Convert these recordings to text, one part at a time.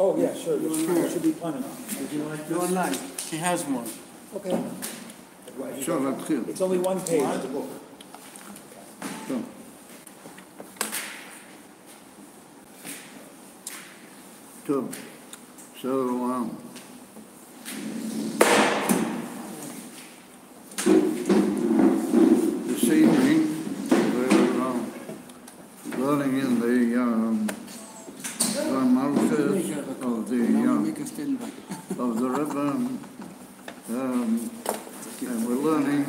Oh, yeah, sure, there should be plenty. Go online. She has one. Okay. אפשר להתחיל. It's only one page of the book. טוב. טוב. So, this evening we're learning in the Malchus of the Rebbe, and we're learning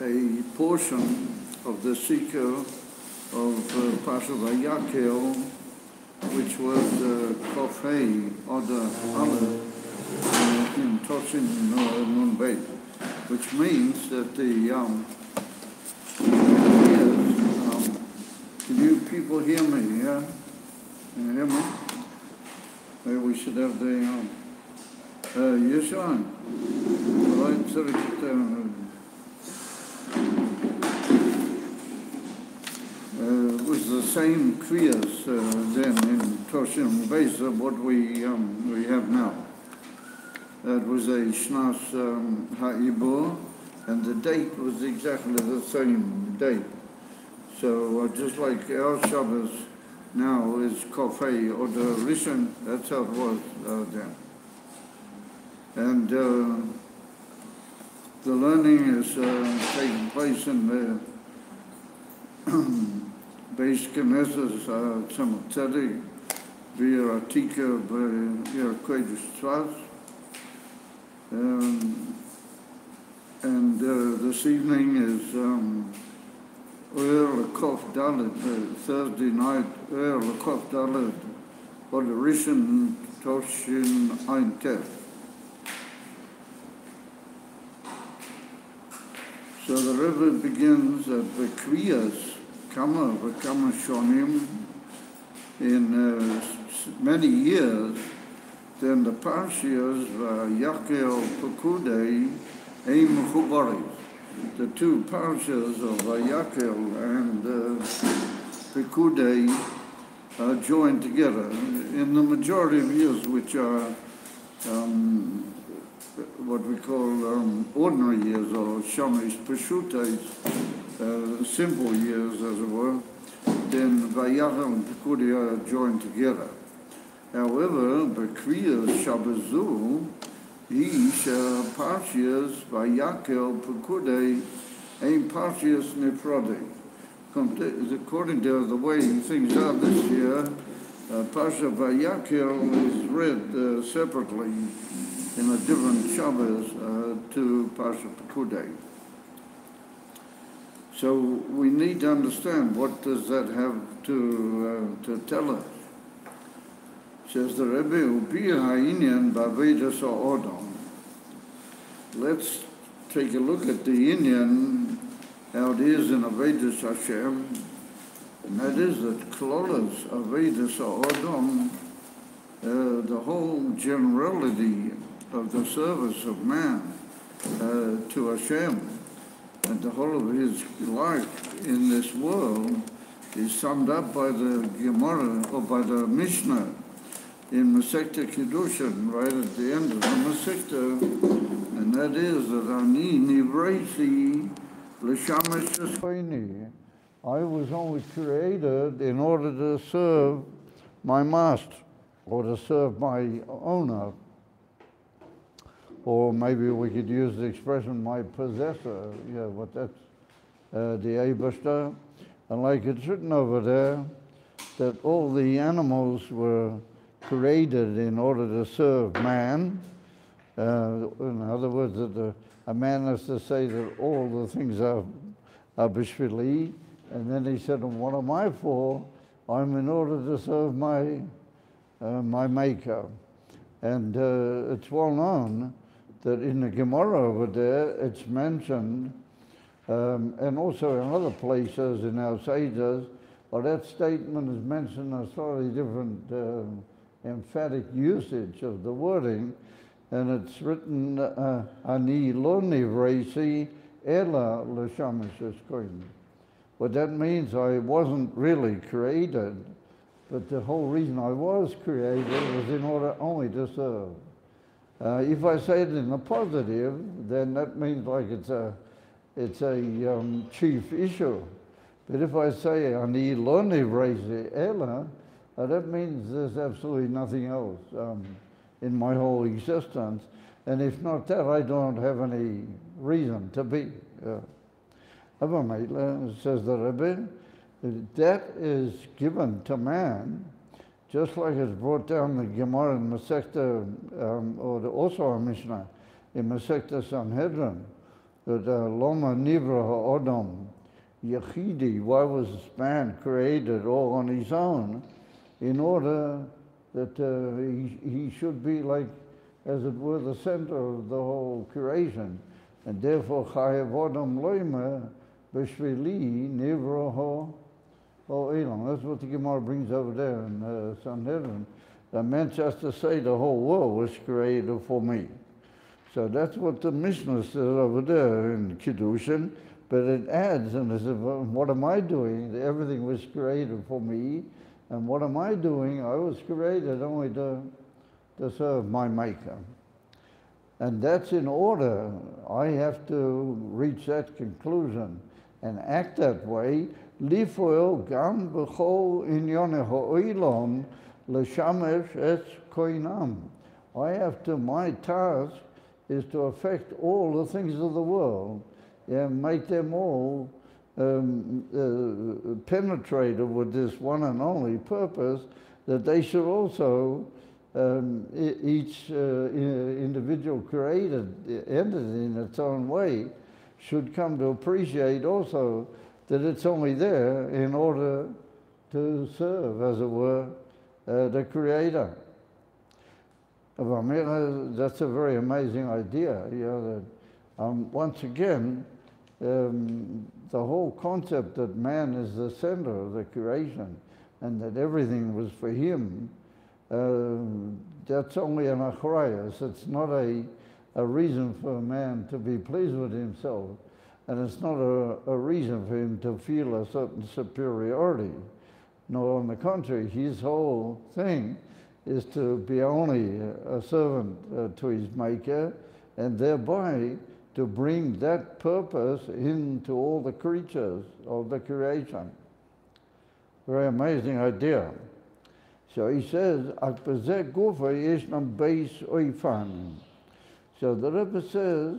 a portion of the seeker of Parshas Vayakhel, which was Kofei Oda Aleph in Toshin Nun Beit, which means that the can you people hear me? Yeah, can you hear me? Maybe we should have the yes, on. Right, sorry, it was the same kriyas then in Toshin Beis of what we have now. It was a Shnas Ha'ibur, and the date was exactly the same date. So just like our Shabbos now is Kofei or the Rishon, that's how it was then. And the learning is taking place in the Beis Knesset Tzemach Tzedek via Atika via Chabad Tsfat. And this evening is Kof Dalet, Thursday night, Kof Dalet, or the Rishon Toshin Ein Tef. So the Rebbe begins at the Kriyas, Kama Shonim, in many years, then the Parshas, Vayakhel Pekudei, Ein Mechubaris. The two Parshas of Vayakhel and Pekudei are joined together in the majority of years, which are what we call ordinary years, or Shamish Peshutais, simple years, as it were. Then Vayakhel and Pekudei are joined together. However, Bekriyas Shabbazu, Ish Parshas Vayakhel Pekudei Ein Parshas Nefrodei. According to the way things are this year, Parsha Vayakhel is read separately in a different Shabbos to Parsha Pekudei. So we need to understand what does that have to tell us. Says the Rebbe, Upi ha'inyan ba'avedas ha'odom. Let's take a look at the Inyan, how it is in Avedas Hashem, and that is that Klolas Avedas ha'odom, the whole generality of the service of man to Hashem, and the whole of his life in this world is summed up by the Gemara, or by the Mishnah, in Masechta Kiddushin, right at the end of the Masechta, and that is that Ani Nivreisi L'Shamash Eschoini. I was only created in order to serve my master, or to serve my owner, or maybe we could use the expression my possessor. Yeah, what that's the Eibashter. And like it's written over there, that all the animals were created in order to serve man. In other words, that a man has to say that all the things are bishvili, and then he said, and what am I for? I'm in order to serve my maker. And it's well known that in the Gemara over there, it's mentioned, and also in other places in our Sages, or that statement is mentioned in a slightly different emphatic usage of the wording, and it's written, Ani lo nivreisi ela l'shamash eskoin. What that means, I wasn't really created but the whole reason I was created was in order only to serve. If I say it in the positive, then that means like it's a chief issue. But if I say ani lo nivrei ela, that means there's absolutely nothing else in my whole existence. And if not that, I don't have any reason to be. Says the Rebbe, that is given to man, just like it's brought down the Gemara in Masechta, or also a Mishnah in Masechta Sanhedrin, that Loma Nivra Ha'odom Yechidi, why was man created all on his own? In order that he should be like, as it were, the center of the whole creation. And therefore, Chayev Odom Loima B'Shvili Nivra Ha'olam. That's what the Gemara brings over there in Sanhedrin. That man has to say the whole world was created for me. So that's what the Mishnah says over there in Kiddushin. But it adds, and it says, well, what am I doing? Everything was created for me. And what am I doing? I was created only to serve my Maker. And that's in order. I have to reach that conclusion and act that way. Lifoel gam b'chol inyone ha'olam l'shamesh et koinam. I have to, my task is to affect all the things of the world, and make them all penetrated with this one and only purpose, that they should also, each individual created entity in its own way, should come to appreciate also that it's only there in order to serve, as it were, the Creator. That's a very amazing idea, that once again, the whole concept that man is the center of the creation and that everything was for him, that's only an achrayas. It's not a reason for a man to be pleased with himself, and it's not a reason for him to feel a certain superiority. No, on the contrary, his whole thing is to be only a servant to his Maker, and thereby to bring that purpose into all the creatures of the creation. Very amazing idea. So he says, so the Rebbe says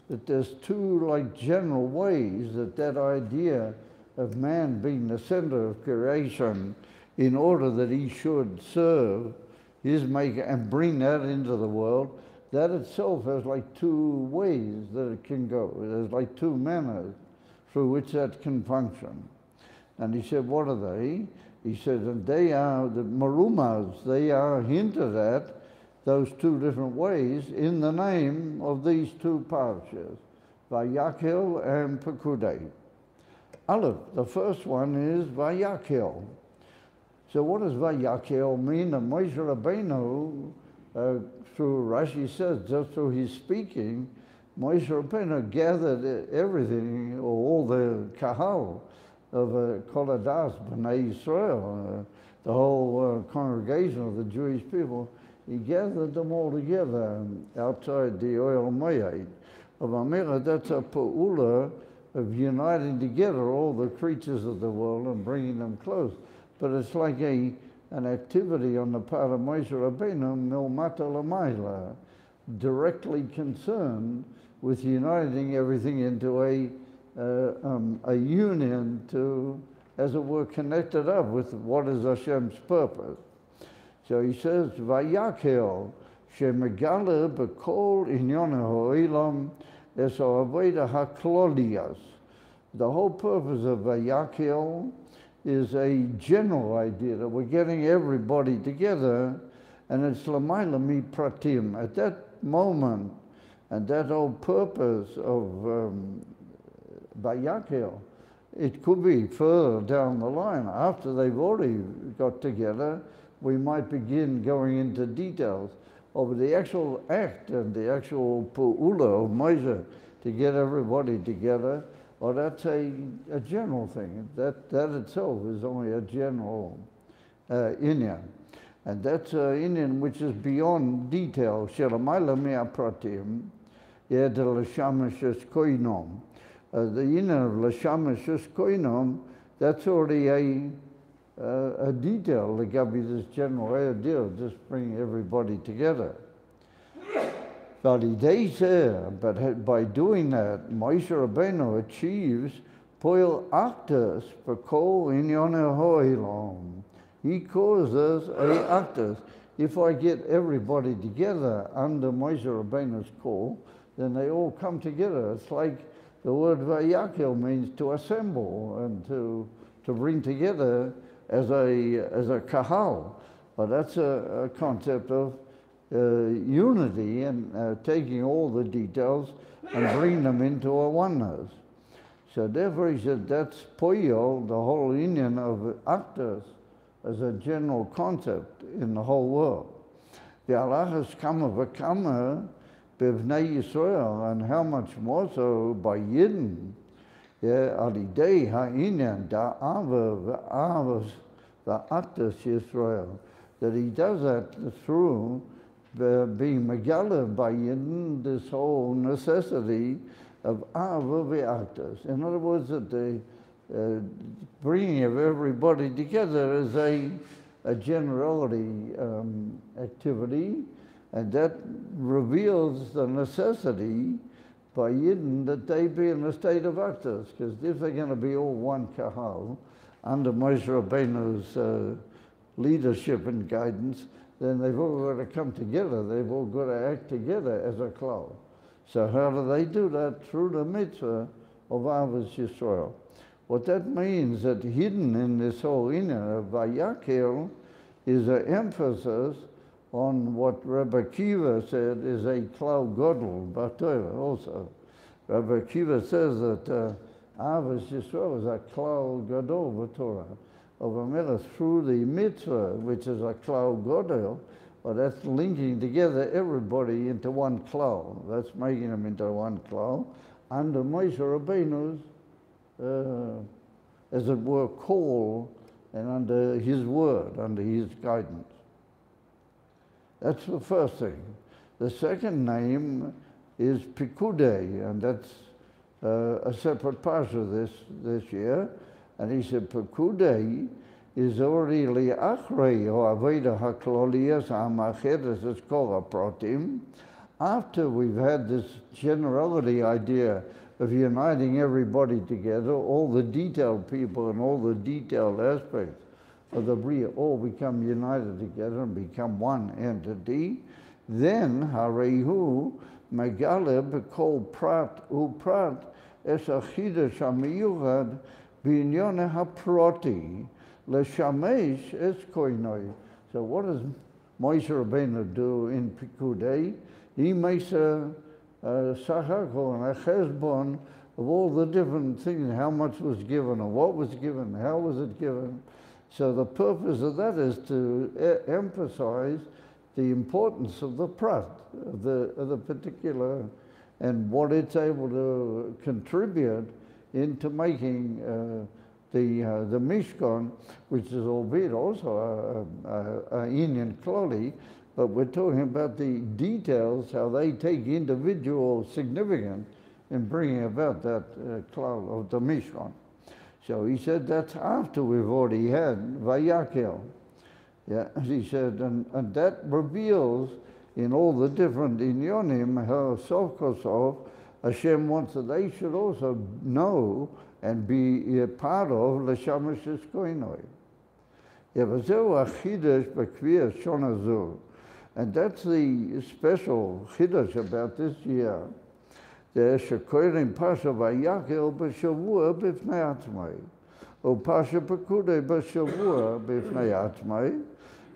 that there's two like general ways that idea of man being the center of creation in order that he should serve his Maker and bring that into the world, that itself has like two ways that it can go. There's like two manners through which that can function. And he said, what are they? He said, and they are the marumas, they are hinted at, those two different ways, in the name of these two parshas, Vayakhel and Pekudei. Aleph, the first one is Vayakhel. So what does Vayakhel mean? And Moshe Rabbeinu, through Rashi says, just through his speaking, Moshe Rabbeinu gathered everything, all the kahal of Kol Hadas, B'nai Yisrael, the whole congregation of the Jewish people. He gathered them all together outside the oil mayad of Amira. That's a pa'ula of uniting together all the creatures of the world and bringing them close. But it's like an activity on the part of Moshe Rabbeinu, milmata l'mayla, directly concerned with uniting everything into a union to, as it were, connected up with what is Hashem's purpose. So he says, Vayakhel, shemegale b'kol inyon ha'olam es ha'aveda ha'klolias. The whole purpose of Vayakhel is a general idea that we're getting everybody together, and it's l'mayla mi pratim. At that moment, and that whole purpose of Vayakhel, it could be further down the line. After they've already got together, we might begin going into details of the actual act and the actual pu'ula of Moshe to get everybody together. Well, that's a general thing. That itself is only a general inyan. And that's inyan which is beyond detail. Shelamayla me'apratim, yet the l'shamash koinom. The inyan of l'shamash koinom, that's already a detail that gives you this general idea of just bringing everybody together. But by doing that, Moshe Rabbeinu achieves poil actus for kol inyone ho'ilom. He causes a actus. If I get everybody together under Moshe Rabbeinu's call, then they all come together. It's like the word Vayakhel means to assemble and to bring together as a kahal. But that's a concept of unity and taking all the details and bring them into a oneness. So therefore he said that's poyo, the whole union of actors as a general concept in the whole world. The alachas kama v'kama b'vnei Yisrael, and how much more so by Yidden, alidei ha'inyan da'ava v'avas v'actus Yisrael, that he does that through being megala by Yidden, this whole necessity of ava v'actus. In other words, that the bringing of everybody together is a generality activity, and that reveals the necessity by Yidden that they be in a state of actus, because if they're going to be all one kahal under Moshe Rabbeinu's leadership and guidance, then they've all got to come together. They've all got to act together as a klal. So how do they do that? Through the mitzvah of Avos Yisrael. What that means that hidden in this whole inner of Vayakhel is an emphasis on what Rabbi Kiva said is a klal godel b'Torah also. Rabbi Kiva says that Avos Yisrael is a klal gadol b'Torah of a melech through the mitzvah, which is a klal godel. Well, that's linking together everybody into one klal. That's making them into one klal under Moshe Rabbeinu's, as it were, call, and under his word, under his guidance. That's the first thing. The second name is Pikudei, and that's a separate parsha this year. And he said Pikudei is already li'achrei or aveda hakloliyas ha'machedes es kol hapratim. After we've had this generality idea of uniting everybody together, all the detailed people and all the detailed aspects of the Bria all become united together and become one entity, then harehu megale b'kol prat uprat es achidash hamiyuchad b'inyon haproti l'shamesh es koinoi. So what does Moshe Rabbeinu do in Pikudei? He makes a sachakol and a chesbon of all the different things, how much was given or what was given, how was it given. So the purpose of that is to emphasize the importance of the prat, of the particular, and what it's able to contribute into making the Mishkan, which is albeit also an Indian klali, but we're talking about the details, how they take individual significance in bringing about that klal of the Mishkan. So he said that's after we've already had Vayakhel. Yeah, he said, and that reveals in all the different inyonim how sof kosof Hashem wants that they should also know and be a part of l'shamash koinoi. Yevazehu achidash b'kviyas shona zu. And that's the special chiddush about this year. There's shekoirim pasha Vayakhel b'shavua b'fnei atzmai, or pasha pekudei b'shavua b'fnei atzmai,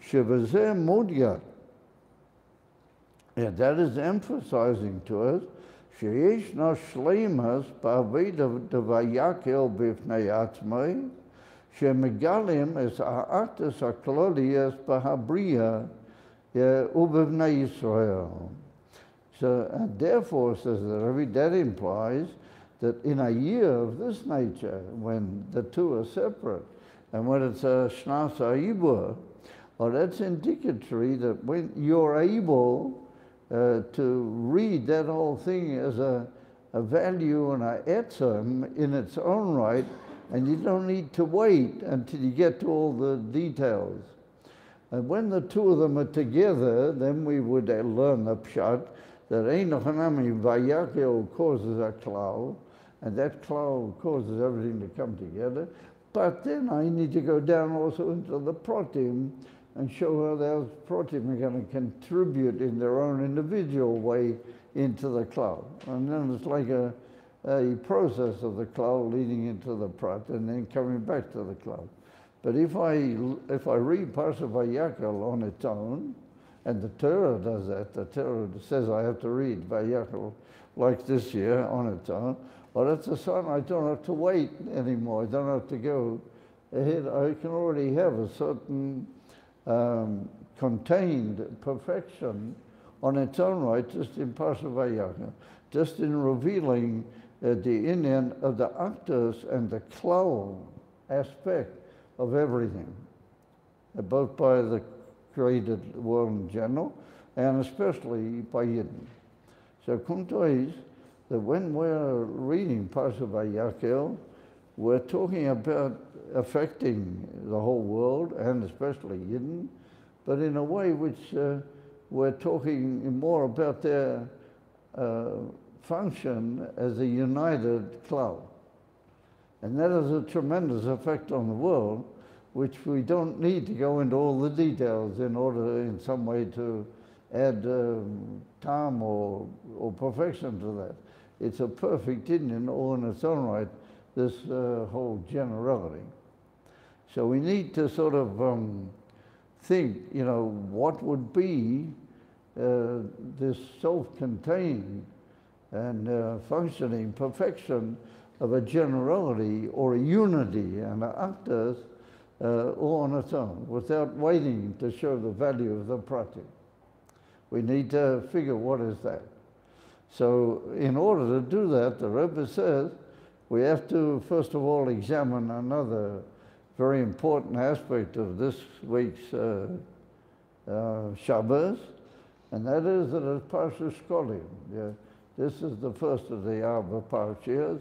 shevazeh mudyat. And that is emphasizing to us sheyesh no shleimas ba'aveda Vayakhel b'fnei atzmai, shemegalim es ha'actus hakloliyas b'habriya ubevnei Yisrael. So, and therefore, says the Rebbe, that implies that in a year of this nature, when the two are separate, And when it's a Shnas Ha'ibur, well, that's indicatory that when you're able to read that whole thing as a value and a etzem in its own right, and you don't need to wait until you get to all the details. And when the two of them are together, then we would learn the pshat that Einochanami Vayakhel causes a cloud, and that cloud causes everything to come together. But then I need to go down also into the protim and show how those protim are going to contribute in their own individual way into the cloud. And then it's like a process of the cloud leading into the prat and then coming back to the cloud. But if I read Parshas Vayakhel on its own, and the Torah does that, the Torah says I have to read Vayakhel like this year on its own, well, that's a sign I don't have to wait anymore. I don't have to go ahead. I can already have a certain contained perfection on its own right, just in Parshas Vayakhel, just in revealing the inyan of the actors and the cloud aspect of everything, both by the created world in general, and especially by Yidden. So Kunto is that when we're reading Parshas Vayakhel, we're talking about affecting the whole world, and especially Yidden, but in a way which we're talking more about their function as a united cloud. And that has a tremendous effect on the world, which we don't need to go into all the details in order in some way to add time or perfection to that. It's a perfect Indian all in its own right, this whole generality. So we need to sort of think, you know, what would be this self-contained and functioning perfection of a generality or a unity and actors all on its own, without waiting to show the value of the pratik. We need to figure what is that. So in order to do that, the Rebbe says, we have to first of all examine another very important aspect of this week's Shabbos, and that is that it's Parshas Shkolim. Yeah, this is the first of the Arba Parshas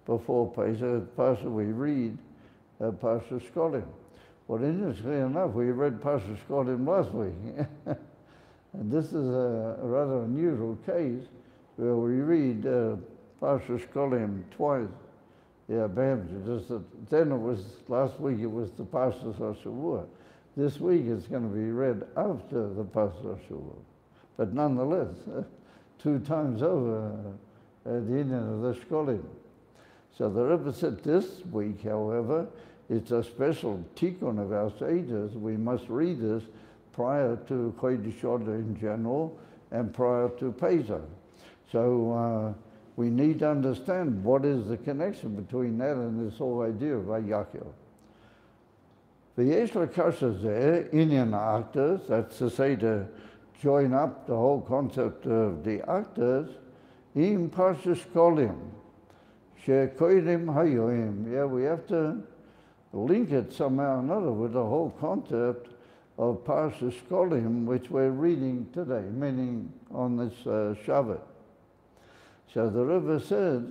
before Pesach. Parsha we read Parshas Shkolim. Well, interestingly enough, we read Parshas Shkolim last week, and this is a rather unusual case where we read Parshas Shkolim twice. Yeah, just that, then it was, last week it was the Parshas HaShavua. This week it's going to be read after the Parshas HaShavua. But nonetheless, 2 times over the end of the Shkolim. So the Rebbe said this week, however, it's a special tikkun of our sages. We must read this prior to Chodesh Adar in general and prior to Pesach. So we need to understand what is the connection between that and this whole idea of Vayakhel. V'yesh l'kasha zeh inyan actors, that's to say to join up the whole concept of the actors, im Parshas Shkolim, she'koidim hayoim. Yeah, we have to link it somehow or another with the whole concept of Parshas Shkolim, which we're reading today, meaning on this Shabbat. So the Rebbe says,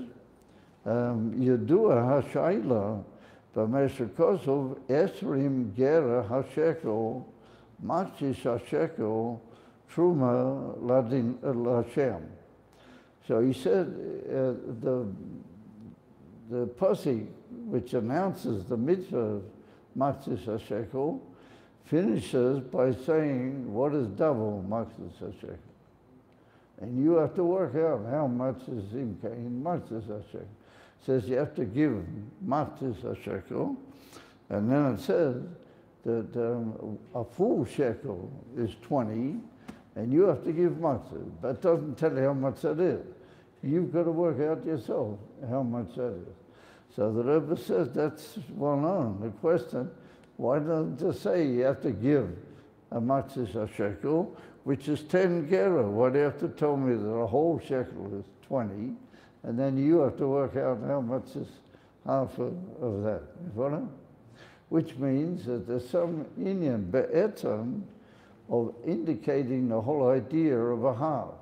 Yedua hashayla b'meshekosov esrim gera hashekel machis hashekel truma ladin l'Hashem. So he said the pasuk which announces the mitzvah of machis hashekel finishes by saying what is double machis hashekel. And you have to work out how much is in machzis hashekel. It says you have to give machzis hashekel, and then it says that a full shekel is 20, and you have to give machzis. But it doesn't tell you how much that is. You've got to work out yourself how much that is. So the Rebbe says that's well known. The question, why doesn't it say you have to give a machzis hashekel, which is 10 gera? Why do you have to tell me that a whole shekel is 20, and then you have to work out how much is half of that? You follow? which means that there's some inyan be'etzem of indicating the whole idea of a half.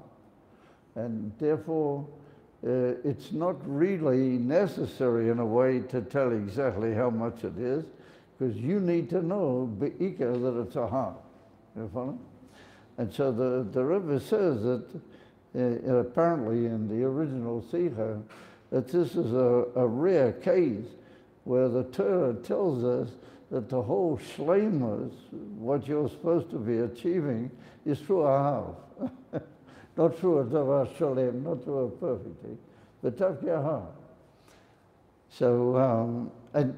And therefore, it's not really necessary in a way to tell exactly how much it is, because you need to know be'ikar that it's a half. You follow? And so the Rebbe says that apparently in the original Sikha, that this is a rare case where the Torah tells us that the whole shleimus, what you're supposed to be achieving, is through a half. Not through a davar shalem, not through a perfect thing, but tafki a half. So, and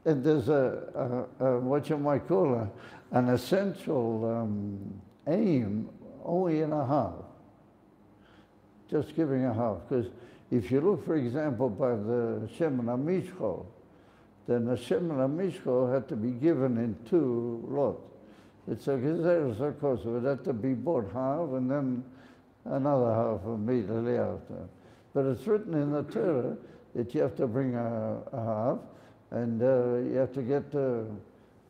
there's what you might call an essential aim only in a half, just giving a half. Because if you look, for example, by the Shem and HaMishcho, then the Shem and HaMishcho had to be given in two lots. It's a gezeres hakos, it would have to be bought half and then another half immediately after. But it's written in the Torah that you have to bring a half, and you have to get to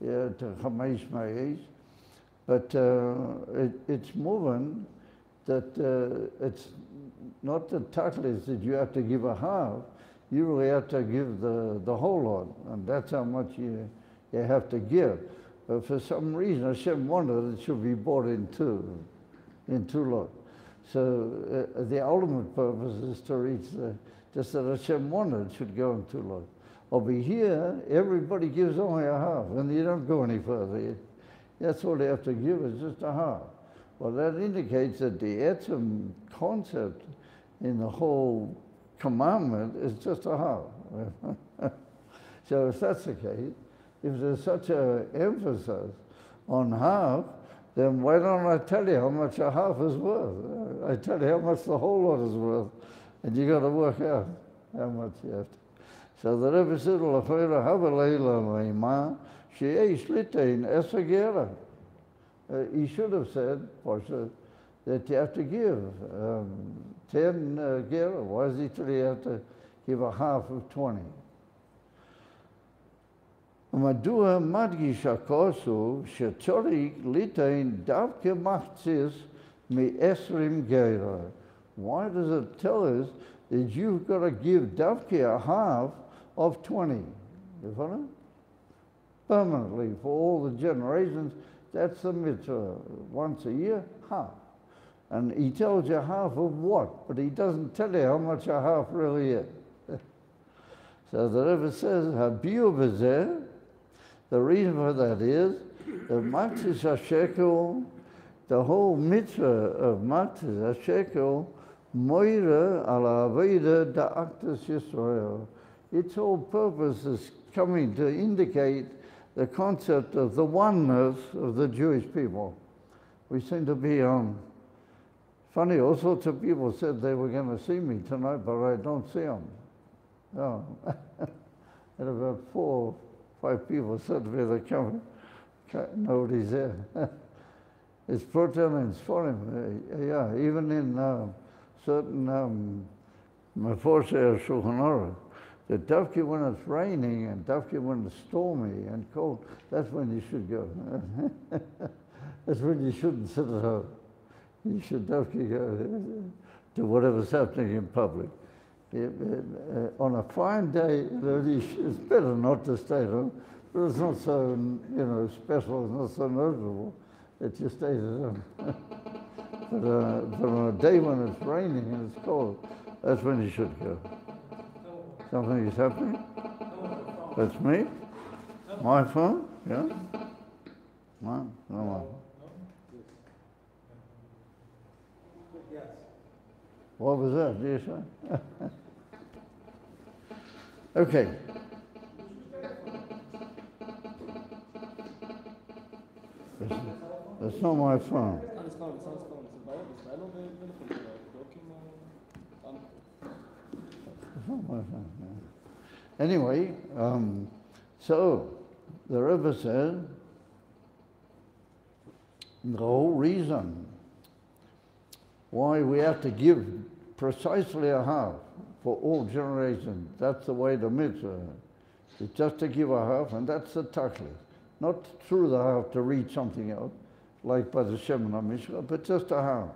Chamesh Ma'is. But it's moving that it's not the tachlis that you have to give a half, you really have to give the whole lot, and that's how much you have to give. But for some reason, Hashem wanted it should be bought in two lots. So the ultimate purpose is to reach just that Hashem wanted it should go in two lots. Over here, everybody gives only a half, and you don't go any further. That's all they have to give is just a half. Well, that indicates that the etzem concept in the whole commandment is just a half. So if that's the case, if there's such an emphasis on half, then why don't I tell you how much a half is worth? I tell you how much the whole lot is worth, and you got to work out how much you have to. So the Rebbe said, "L'chayra havaleila leima she'eish litein esagera." He should have said, Parshas, that you have to give 10 gera. Why does he tell you have to give a half of 20? Madua madgish hakosu shetzorich litein davke machzis me'esrim gera. Why does it tell us that you've got to give davke a half of 20? You follow? Permanently for all the generations. That's the mitzvah. Once a year, half. And he tells you half of what, but he doesn't tell you how much a half really is. So the Rebbe says, Habiu b'zeh, the reason for that is, the Matzis HaShekel, the whole mitzvah of Matzis HaShekel, Moira ala Aveda da'aktas Yisrael. Its whole purpose is coming to indicate the concept of the oneness of the Jewish people. We seem to be funny, all sorts of people said they were going to see me tonight, but I don't see them. No. And about 4 or 5 people said to me, they're coming. Nobody's there. It's Proton, it's funny. Yeah, even in certain Meforshei Shulchan Aruch, that davke when it's raining and davke when it's stormy and cold, that's when you should go. That's when you shouldn't sit at home. You should davke go to whatever's happening in public. On a fine day, it's better not to stay at home, but it's not so, special, it's not so notable that you stay at home. But on a day when it's raining and it's cold, that's when you should go. Something is happening? That's me? My phone? Yeah? No, no. What was that, do you say? Okay. That's not my phone. Anyway, so the Rebbe said the whole reason why we have to give precisely a half for all generations, that's the way the mitzvah It's just to give a half, and that's the takli. Not through the half to read something else, like by the Shemana Mishra, but just a half.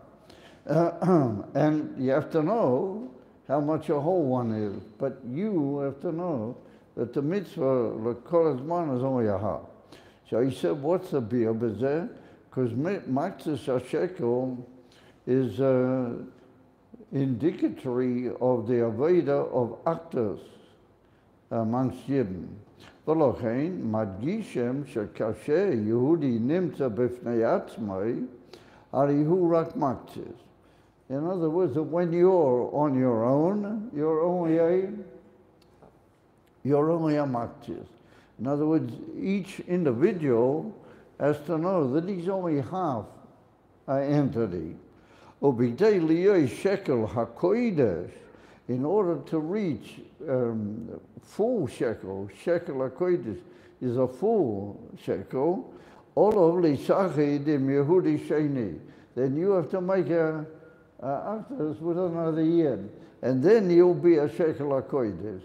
And you have to know how much a whole one is, but you have to know that the mitzvah, the Korazman, is only a half. So he said, what's the beer bezeh? Because Matzis HaShekel is indicatory of the Aveda of actors amongst Yidden. ולכן מדגישם שכאשר יהודי נמצא בפני עצמי, הרי הוא רק מקצס. In other words, that when you're on your own, you're only a maktis. In other words, each individual has to know that he's only half an entity. Ubidei liyoi shekel hakoidesh, in order to reach full shekel hakoidesh is a full shekel, all of lisachidim Yehudi sheni. Then you have to make a actors with another yid, and then you'll be a shekel hakoidesh.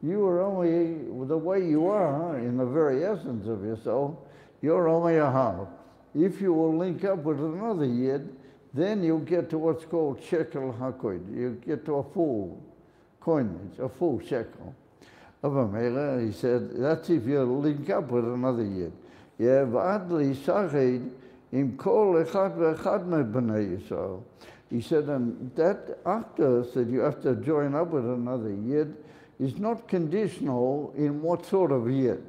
You are only, the way you are, in the very essence of yourself, you're only a half. If you will link up with another yid, then you'll get to what's called shekel hakoidesh. You get to a full coinage, a full shekel. He said, that's if you link up with another yid. Yeah, v'adli sachid im kol echad ve'echad me'bnei Yisrael. He said, and that actus that you have to join up with another yid is not conditional in what sort of yid.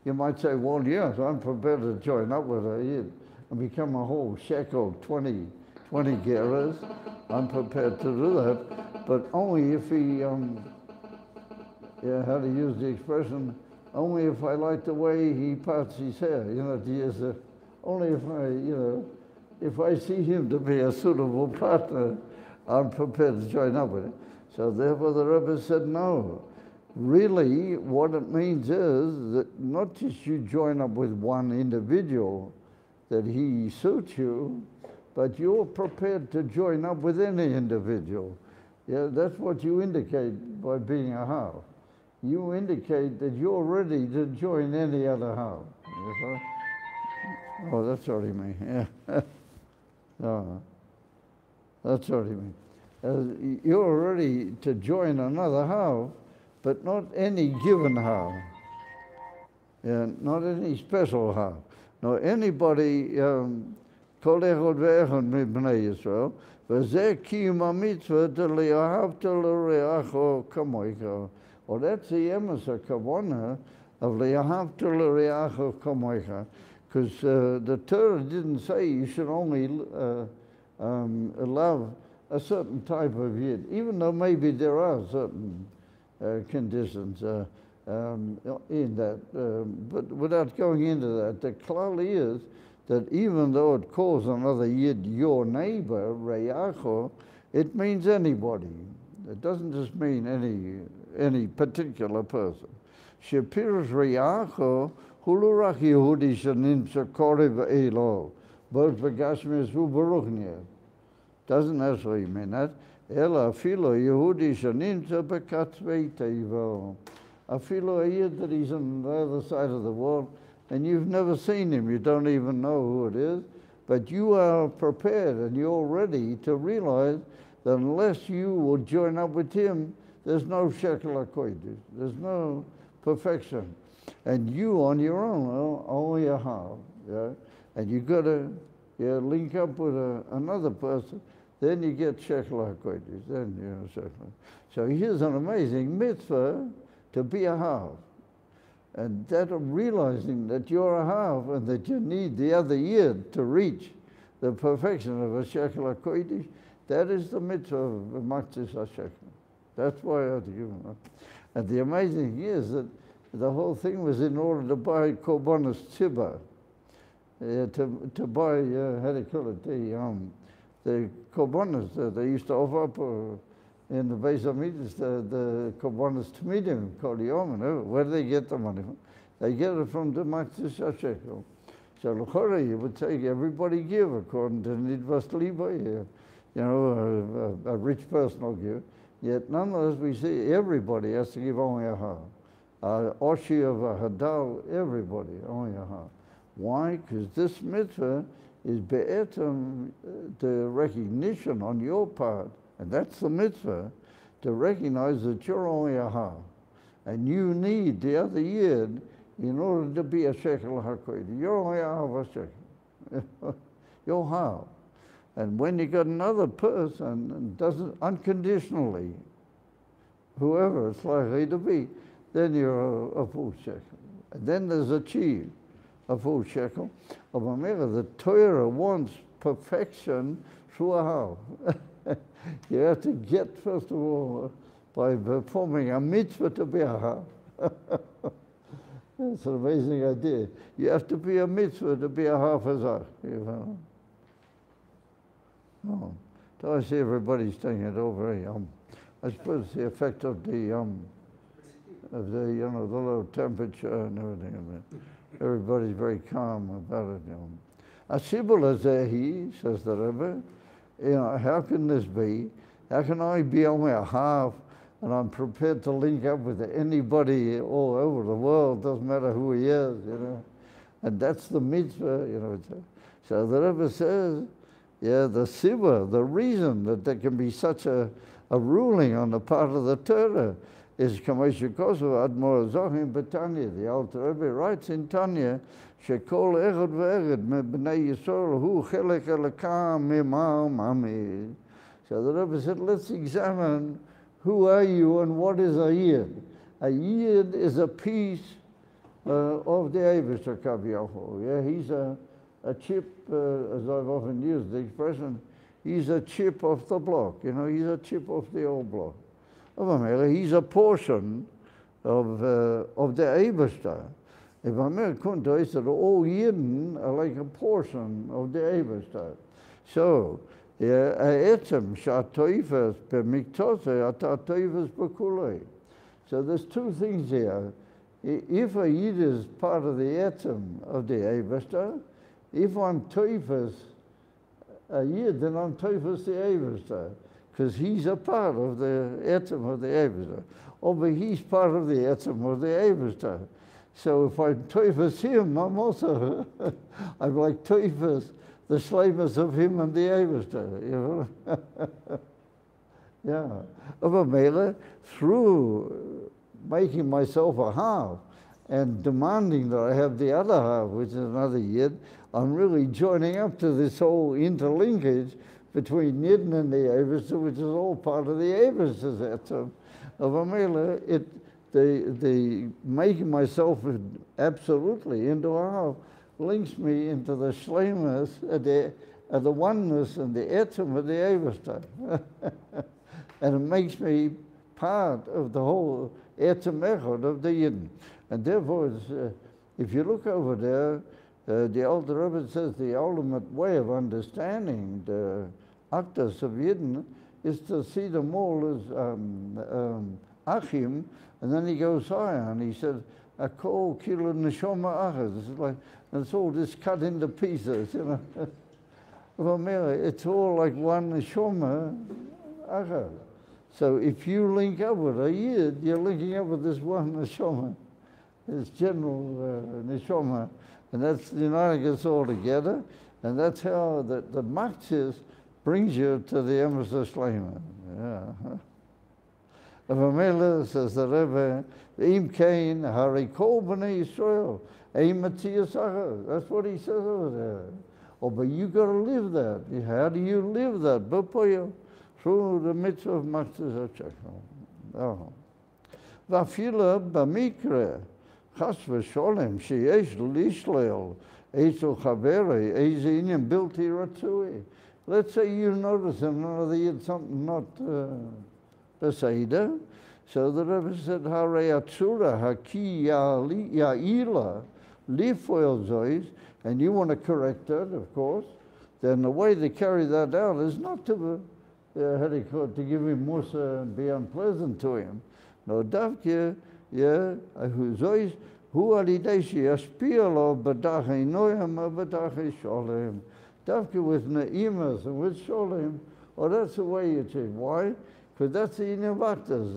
You might say, well, yes, I'm prepared to join up with a yid and become a whole shekel, 20 gerahs. I'm prepared to do that, but only if he, how to use the expression, only if I like the way he parts his hair. Only if if I see him to be a suitable partner, I'm prepared to join up with him. So therefore the Rebbe said, no. Really, what it means is that not just you join up with one individual, that he suits you, but you're prepared to join up with any individual. Yeah, that's what you indicate by being a half. You indicate that you're ready to join any other half. Oh, that's what he means. Yeah. No, that's what he means. You're ready to join another half, but not any given half. Yeah, not any special half. No, anybody, kol echad ve'echad mibnei Yisrael, v'zeh kiyum ha'mitzvah d'le'ahavta l'reacho kamoicha. Well, that's the emes hakavana of le'ahavta l'reacho kamoicha. Because the Torah didn't say you should only love a certain type of yid, even though maybe there are certain conditions in that. But without going into that, the klal is that even though it calls another yid your neighbor, reyacho, it means anybody. It doesn't just mean any particular person. Shepirus reyacho hulurak Yehudi shenimtza korev elo, both v'gashmis u'baruchniya. Doesn't necessarily mean that. Ela afilo Yehudi shenimtza bekatzvei teivo. Afilo a yid that he's on the other side of the world, and you've never seen him, you don't even know who it is, but you are prepared and you're ready to realize that unless you will join up with him, there's no shekel hakodesh, there's no perfection. And you on your own, only a half, yeah? And you got to link up with another person, then you get shekel hakodesh, then shekel. So here's an amazing mitzvah to be a half. And that realizing that you're a half and that you need the other yid to reach the perfection of a shekel hakodesh, that is the mitzvah of Matzis HaShekel. That's why I have to give him that. And the amazing thing is that the whole thing was in order to buy korbanos tzibah, to buy, how do you call it, the korbanos that they used to offer up in the Beis HaMikdash, the korbanos tmidim, kol yom, where do they get the money from? They get it from the Matzis HaShekel. So l'chorah, you would take everybody give according to Nidvas Liba, a rich person will give. Yet nonetheless, we see everybody has to give only a half. Oshi of a Hadal, everybody. Oh, yeah. Why? Because this mitzvah is be'etam, the recognition on your part, and that's the mitzvah, to recognize that you're only a half. And you need the other yid in order to be a shekel hakoid. You're only a half a shekel. You're half. And when you got another person doesn't unconditionally, whoever it's likely to be, then you're a full shekel. And then there's achieved a full shekel. Of America, the Torah wants perfection through a half. You have to get, first of all, by performing a mitzvah to be a half. It's an amazing idea. You have to be a mitzvah to be a half azar. You know? Oh, so I see everybody's taking it over. I suppose the effect of the the low temperature and everything. Everybody's very calm about it. Asibul Azehi, says the Rebbe, how can this be? How can I be only a half and I'm prepared to link up with anybody all over the world, doesn't matter who he is, And that's the mitzvah, So the Rebbe says, the siva, the reason that there can be such a ruling on the part of the Torah is Kamesha Kosovo Admor Zochim Betanya. The Alter Rebbe writes in Tanya, Shekol Echad Ve'echad B'nei Yisrael Hu Chelek Elakam Mimam Mami. So the Rebbe said, let's examine who are you and what is a yid. A yid is a piece of the Eibusher Kaviyachol. Yeah, he's a chip, as I've often used the expression, he's a chip off the block. He's a chip off the old block. He's a portion of the Eibusher. If Amer Kunta is that all Yidden are like a portion of the Eibusher. So, Etzem Shatoifas B'miktose Atatoifas B'kulei. So there's two things here. If a Yid is part of the Etzem of the Eibusher, if I'm Toifas a Yid, then I'm Toifas the Eibusher, because he's a part of the Etzem of the Eibusher. But he's part of the Etzem of the Eibusher. So if I'm Toifas him, I'm also, I'm like Toifas, the slavers of him and the Eibusher, Yeah. Mele, through making myself a half and demanding that I have the other half, which is another Yid, I'm really joining up to this whole interlinkage between Yidden and the Eibusher, which is all part of the Eibusher's Etzem. Mele, the making myself absolutely into a half links me into the shleimus, the oneness and the etzem of the Eibusher. And it makes me part of the whole etzem echad of the Yidden. And therefore, if you look over there, the Alter Rebbe says the ultimate way of understanding the actus of Yidden is to see them all as achim, and then he goes higher and he says, Akol kilo neshama achas. It's all just cut into pieces, It's all like one neshama achas. So if you link up with a Yid, you're linking up with this one neshama, this general neshama, and that's uniting us all together, and that's how the Maktis brings you to the Emerson Shlema. Yeah. Avamela, says the Rebbe, Im Kain, Hari Kol B'nai Yisrael, Ein Matthias Achar. That's what he says over there. But you got to live that. How do you live that? B'poyo, through the mitzvah of Maktis HaChekel. V'afila b'mikre, Chas v'sholem, sheyesh lishleel, Eitzel Chaveri, Eize Inyan Bilti Ratzui. Let's say you notice another Yid something not Beseder. So the Rebbe said, Hare Atzura, Haki Ya'ila, Lifoil Zois, and you want to correct that, of course, then the way to carry that out is not to give him musa and be unpleasant to him. No, Davke, Zois, Hu Alideshi, Aspialo, Badache Noyam, Badache Sholem. Davke with Na'imas and with Sholem, that's the way you change. Why? Because that's the inyan of actors.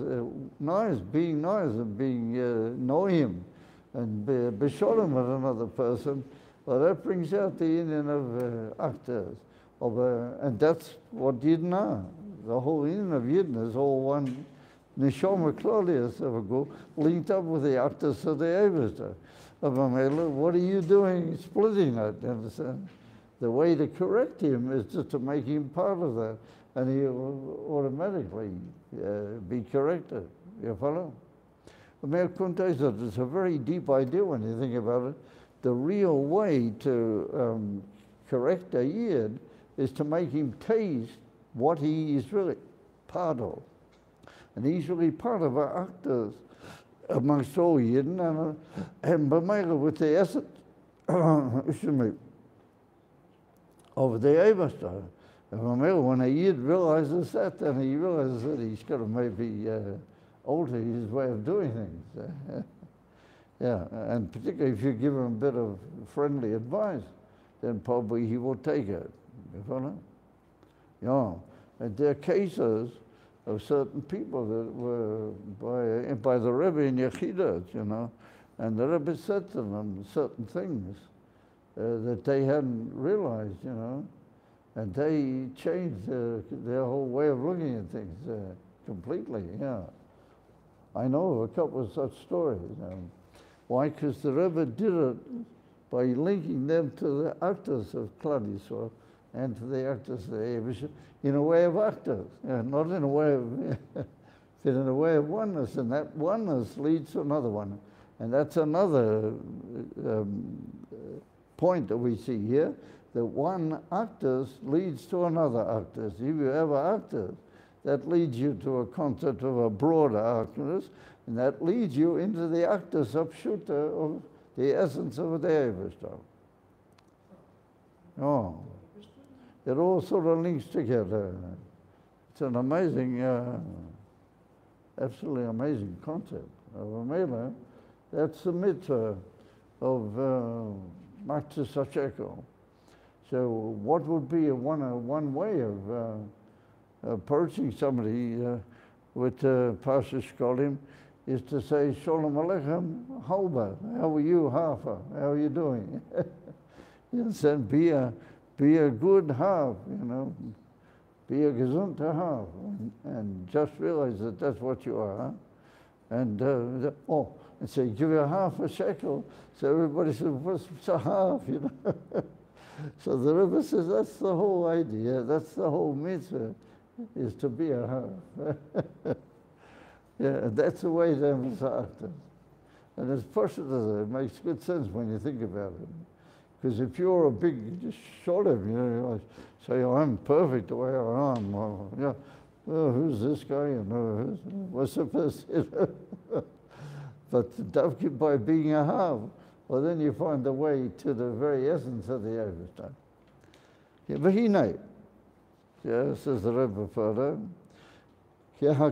Nice, being nice and being know him and be shalom with another person. Well, that brings out the inyan of actors. And that's what Yidden are. The whole inyan of Yidden is all one neshama klolius of a go, linked up with the actors of the Eivester. What are you doing splitting that? You understand? The way to correct him is just to make him part of that, and he will automatically be corrected. You follow? It's a very deep idea when you think about it. The real way to correct a Yid is to make him taste what he is really part of. And he's really part of our actors amongst all Yidden, and B'meila with the essence, excuse me, of the Eivester. And B'meila, when a Yid realizes that, then he realizes that he's got to maybe alter his way of doing things. Yeah, and particularly if you give him a bit of friendly advice, then probably he will take it. You follow? Yeah. And there are cases of certain people that were by the Rebbe in Yechidas, you know, and the Rebbe said to them certain things that they hadn't realized, you know, and they changed their whole way of looking at things completely, yeah. I know of a couple of such stories. Why? Because the Rebbe did it by linking them to the actors of Klal Yisrael and to the actors of the Eivish in a way of actors, not in a way of, but in a way of oneness, and that oneness leads to another one. And that's another point that we see here, that one actors leads to another actors. If you have actors, that leads you to a concept of a broader actors, and that leads you into the actors of Pshuta, of the essence of the Eivish. Oh. It all sort of links together. It's an amazing, absolutely amazing concept of a Mela. That's the mitzvah of Matzah Sasheko. So what would be one way of approaching somebody with Parshas Shkolim is to say, Shalom Aleichem, Halba, how are you, Hafa? How are you doing? You understand? Be a good half, you know, be a gesund half, and just realize that that's what you are. And and say, give you half a shekel. So everybody says, what's a half, you know? So the Rebbe says, that's the whole idea, that's the whole mitzvah, is to be a half. Yeah, that's the way to emphasize it. And it's Parshas, it makes good sense when you think about it. Because if you're a big, just sholem, you know, say, oh, I'm perfect the way I am. Well, yeah, well, who's this guy? You know, what's the person? But by being a half, well, then you find the way to the very essence of the Eivester. Yeah, but he knows. Yeah, says the Rebbe further. Yeah,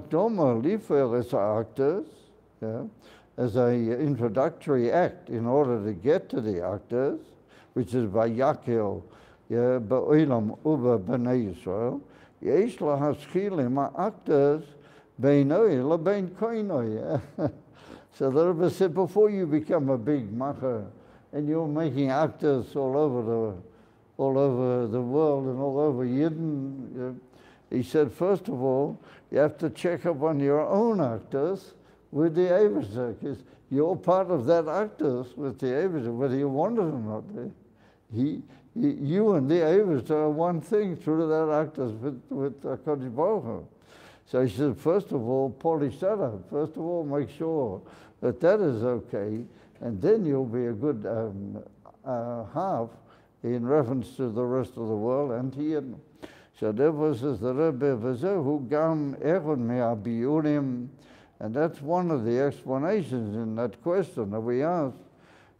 as an introductory act in order to get to the actors, which is Vayakhel, ba'olam uba b'nei Yisrael, yesh lahaschilim ha'actors beinoi labein koinoi. So the Rebbe said, before you become a big macher, and you're making actors all over the world and all over Yidden, he said, first of all, you have to check up on your own actors with the Eivester, because you're part of that actors with the Eivester, whether you want it or not. You and the Eivester are one thing through that actors with HaKadosh Baruch Hu. So he said, first of all, polish that up. First of all, make sure that that is okay, and then you'll be a good half in reference to the rest of the world and to Yidden. So therefore says the Rebbe, V'zehu gam echad me'abiurim, and that's one of the explanations in that question that we asked.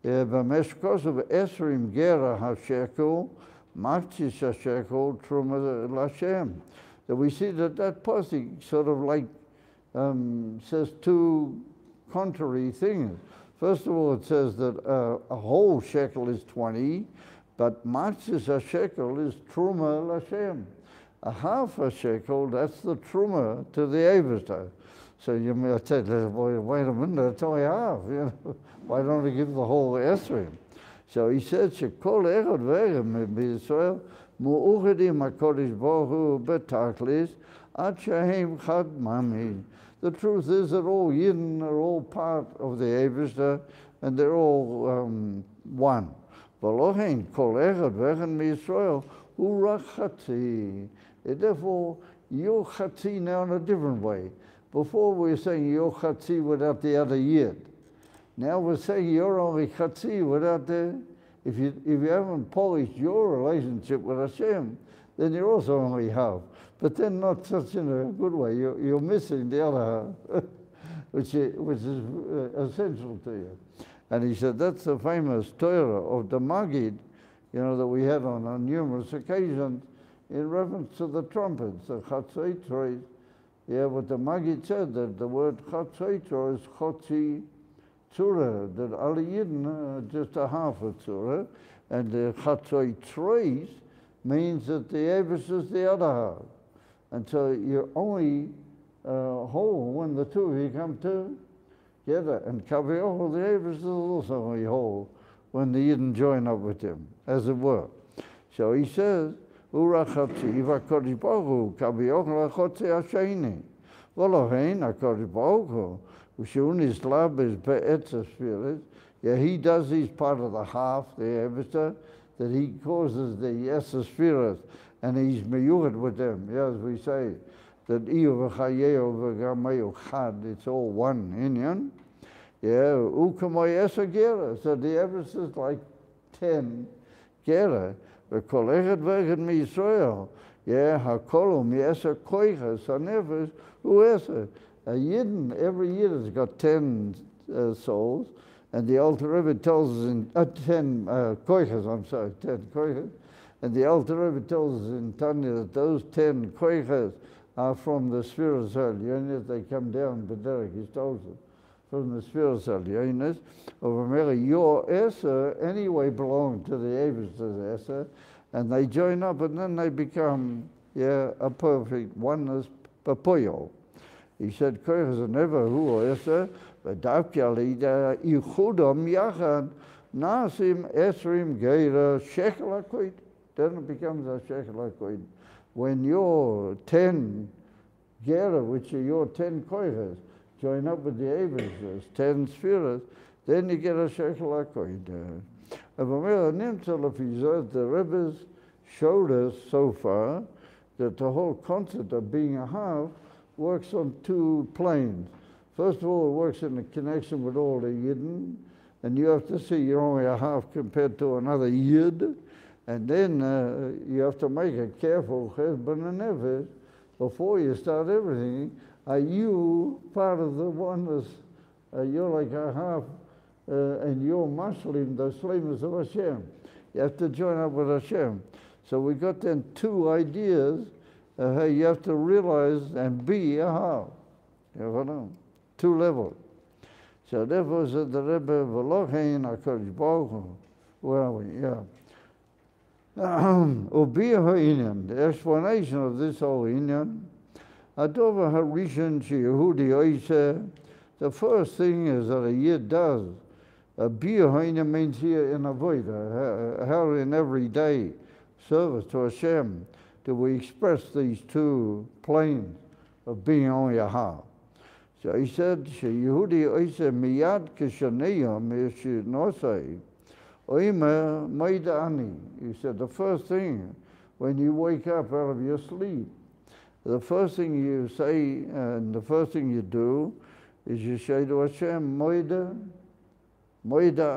B'meshkos of esrim gera ha'shekel, machzis ha'shekel truma l'Hashem. That we see that pasuk sort of like says two contrary things. First of all, it says that a whole shekel is 20, but machzis ha'shekel is truma l'Hashem. A half a shekel, that's the truma to the Eivester. So you may say, well, wait a minute, that's only half. You know? Why don't I give the whole esrim? So he said, Shekol echad ve'echem b'Yisrael mu'uchedim HaKodesh Baruch Hu b'tachlis ad shehem chad mami. The truth is that all Yidden are all part of the Eivester, and they're all one. V'lochein kol echad ve'echem b'Yisrael hu rak chatzi. Therefore, you're chatzi now in a different way. Before we were saying you're chatzi without the other Yid. Now we're saying you're only chatzi without the, if you haven't polished your relationship with Hashem, then you're also only half. But then not such in a good way. You're missing the other half, which is essential to you. And he said that's the famous Torah of the Maggid, you know, that we had on numerous occasions in reference to the trumpets, the Chatzai Troy. Yeah, but the Maggid said that the word Chatzai Troy is Chotzi Tzura, that all Yidden are just a half a Tzura, and the Chatzai Troy means that the Eivus is the other half. And so you're only whole when the two of you come together. And Kaviyachol, the Eivus is also only whole when the Yidden join up with him, as it were. So he says, Ura Chatzi, HaKodesh Baruch Hu, Kaviyachol HaChatzi HaSheni. V'lochein HaKodesh Baruch Hu, U'shunis Lab is Be'etz Spirit. Yeah, he does, he's part of the half, the Eivester, that he causes the Yesa Spirit, and he's meyuchet with them. Yeah, as we say, that Iyo v'chayeo v'gameyo chad, it's all one inyan. Yeah, u'kamoy Yesa Gera, so the Eivester is like 10 Gera. V'kol echad v'echad mi-Yisrael. Yeah, hakolu mi-Yesa koiches, hanefesh u'Yesa. A Yidden, every Yid has got 10 souls, and the Alter Rebbe tells us in 10 koiches, 10 koiches, and the Alter Rebbe tells us in Tanya that those 10 koiches are from the Sfiras HaElyonos. They come down, B'derek, he tells us, from the Sfiras HaElyonos. Of America, your Eser anyway belong to the Eivus Eser, and they join up, and then they become, a perfect oneness, Papoyo. He said, Koiches are never who Eser, but Davki Alida, Ichudam Yachad, Nasim Esrim Geira, Shekel HaKoid. Then it becomes a Shekel HaKoid. When your 10 Gera, which are your 10 Koiches, join up with the Eivus, 10 Spheres, then you get a Shekel HaKoid. The Rebbe's showed us so far that the whole concept of being a half works on two planes. First of all, it works in a connection with all the Yidden, and you have to see you're only a half compared to another Yid, and then you have to make a careful cheshbon and nefesh before you start everything. Are you part of the oneness? You're like a half, and you're Muslim, the slaves of Hashem. You have to join up with Hashem. So we got then two ideas. You have to realize and be a half. You know, two levels. So therefore said the Rebbe, V'lochein HaKodesh Baruch Hu. Where are we? Yeah. Ubi ha'inyan, the explanation of this whole inyan, Adova Harishon Sheyehudi Oiseh, the first thing is that a Yid does. Bia ha'inyan means here in avodah, how in everyday service to Hashem do we express these two planes of being only a half. So he said, Sheyehudi Oiseh miyad kishaneyam yeshinosei. He said, the first thing, when you wake up out of your sleep, the first thing you say and the first thing you do is you say to Hashem, Moida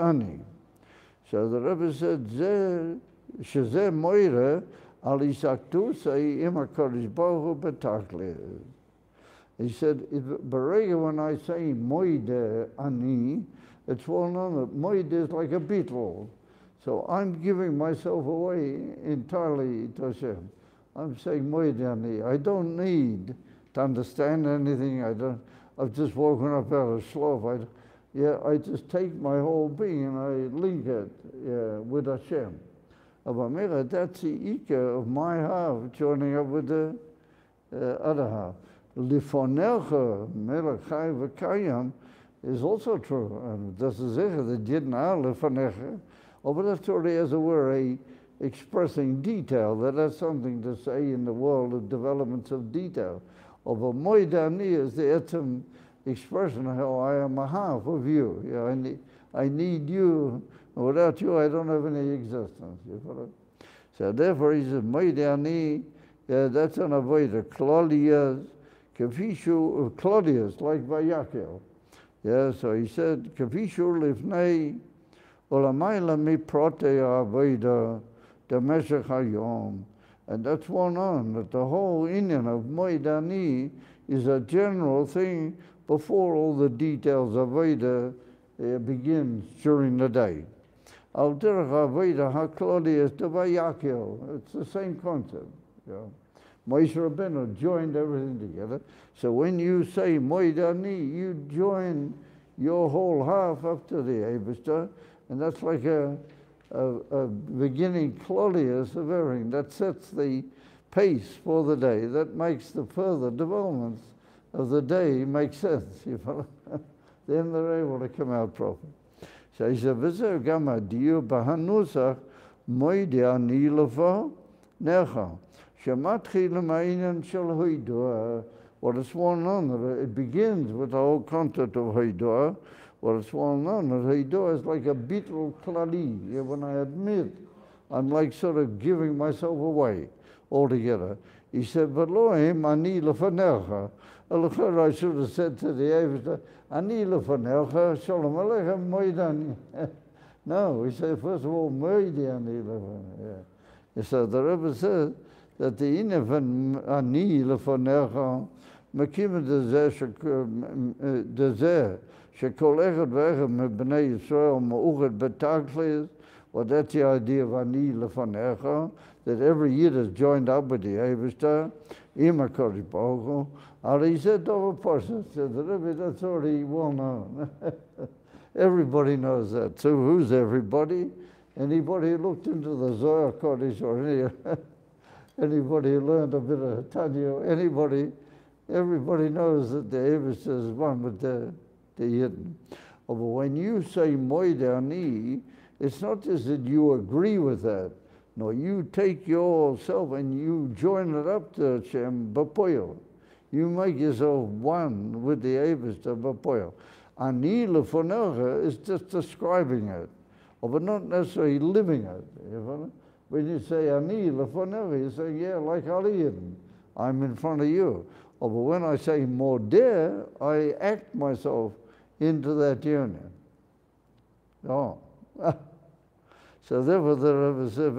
Ani. So the Rebbe said, Shezeh Moida Ali Saktu Say Im HaKodesh Baruch Hu B'Tachlis. He said, when I say Moida Ani, it's well known that Moed is like a beetle. So I'm giving myself away entirely to Hashem. I'm saying Moed Ani. I don't need to understand anything. I've just woken up out of sloth. I just take my whole being and I link it with Hashem. Aber Mira, that's the Ika of my half joining up with the other half. Lifonecha, Melech Chai V'Kayam, is also true. And das ist sicher, the Jidna Lifonecha. But that's already, as it were, expressing detail, that's something to say in the world of developments of detail. But Moidani is the etzem expression of how I am a half of you. I need you. Without you, I don't have any existence. You follow? So therefore, he says, Moidani, that's an avoider. Claudius, Claudius, like Vayakhel. So he said, Kafishu lifnei olamayla mi prote avoider. The Meshech HaYom. And that's one on, that the whole Indian of Moidani is a general thing before all the details of Veda begins during the day. Al derech Veda HaKlodi is the Vayakhel. It's the same concept. Moshe Rabbeinu joined everything together. So when you say Moidani, you join your whole half up to the Eibishter, and that's like a beginning Claudius of everything that sets the pace for the day, that makes the further developments of the day make sense. You follow? Then they're able to come out properly. So he said, "V'zeh gama diyu b'hanusach moidi ani lefa necha shematchil ma'inyan shel hoidua." What is well known that it begins with the whole concept of hoidua. Well, it's well known that Haidah is like a bitul klali. When I admit, I'm like sort of giving myself away altogether. He said, V'loim ani lefanecha. I should have said to the Eivishtah, ani lefanecha, shalom aleichem moidani. No, he said, first of all, moidi ani lefanecha. So the Rebbe says that the inefan ani lefanecha, mekim dezeh, שכל אחד ואחד מבני ישראל מאוחד בתכלית, well, that's the idea of ani lefanecha, that every Yid is joined up with the Eibishter, im HaKadosh Baruch Hu. And he said over Parshas, said the Rebbe, that's already well known. Everybody knows that. So who's everybody? Anybody who looked into the Zohar Kodesh or anybody who learned a bit of Tanya, everybody knows that the Eibishter is one with the Yidden. But when you say Moidani, it's not just that you agree with that. No, you take yourself and you join it up to Hashem b'poyel. You make yourself one with the Eibishter b'poyel. Ani lefonecha is just describing it, but not necessarily living it. When you say Ani lefonecha, you say, yeah, like Ali Yidden, I'm in front of you. But when I say Modeh, I act myself into that union. Oh. So therefore the Rebbe said,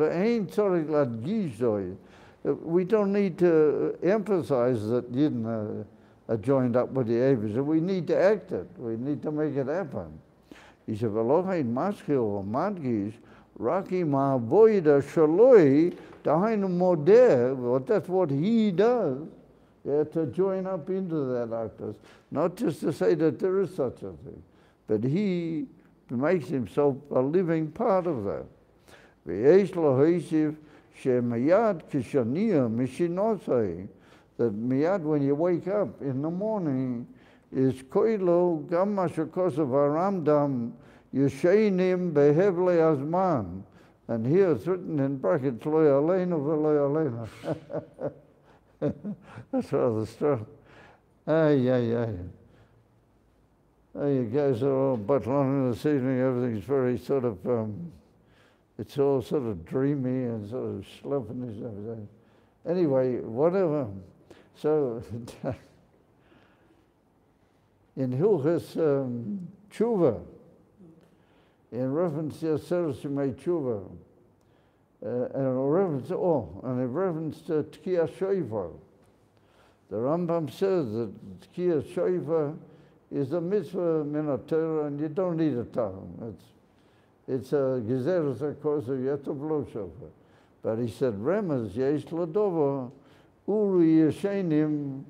we don't need to emphasize that Yidden are joined up with the Eibishter. We need to act it. We need to make it happen. He said, V'lochein maschil or madgish, raki ma'avoida shaloi, dahainu modeh, well, that's what he does. To join up into that actus, not just to say that there is such a thing, but he makes himself a living part of that. That miyad, when you wake up in the morning, is koilo gamma shekosav aramdam yesheinim behevle azman. And here it's written in brackets, lo yaleinu v'lo yaleinu. That's rather strong. You guys are all butling this evening. Everything's very sort of, it's all sort of dreamy and sort of slovenly. Anyway, whatever. So, in Hilchas Tshuva, in reference to Seres Yemei Tshuva, and in reference to Tkiyah Shofar, the Rambam says that Tkiyah Shofar is a mitzvah min Torah, and you don't need a Torah. It's a gezeres, of course, you have to blow shofar. But he said, Remez yesh ladovo uru yeshenim